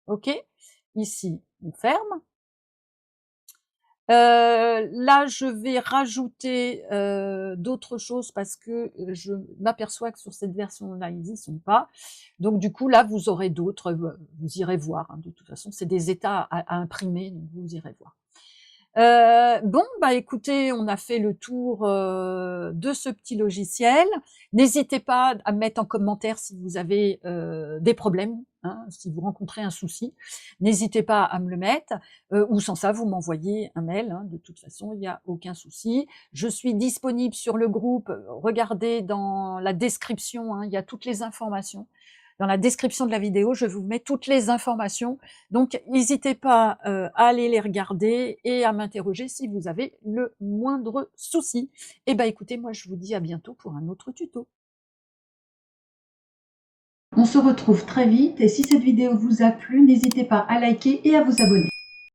Ok. Ici, on ferme. Là, je vais rajouter d'autres choses parce que je m'aperçois que sur cette version-là, ils n'y sont pas. Donc du coup, là, vous aurez d'autres, vous irez voir. Hein, de toute façon, c'est des états à imprimer, donc vous irez voir. Bon, bah écoutez, on a fait le tour de ce petit logiciel. N'hésitez pas à mettre en commentaire si vous avez des problèmes, hein, si vous rencontrez un souci. N'hésitez pas à me le mettre, ou sans ça, vous m'envoyez un mail. Hein, de toute façon, il n'y a aucun souci. Je suis disponible sur le groupe. Regardez dans la description, hein, il y a toutes les informations. Dans la description de la vidéo, je vous mets toutes les informations. Donc, n'hésitez pas à aller les regarder et à m'interroger si vous avez le moindre souci. Et ben, écoutez, moi, je vous dis à bientôt pour un autre tuto. On se retrouve très vite et si cette vidéo vous a plu, n'hésitez pas à liker et à vous abonner.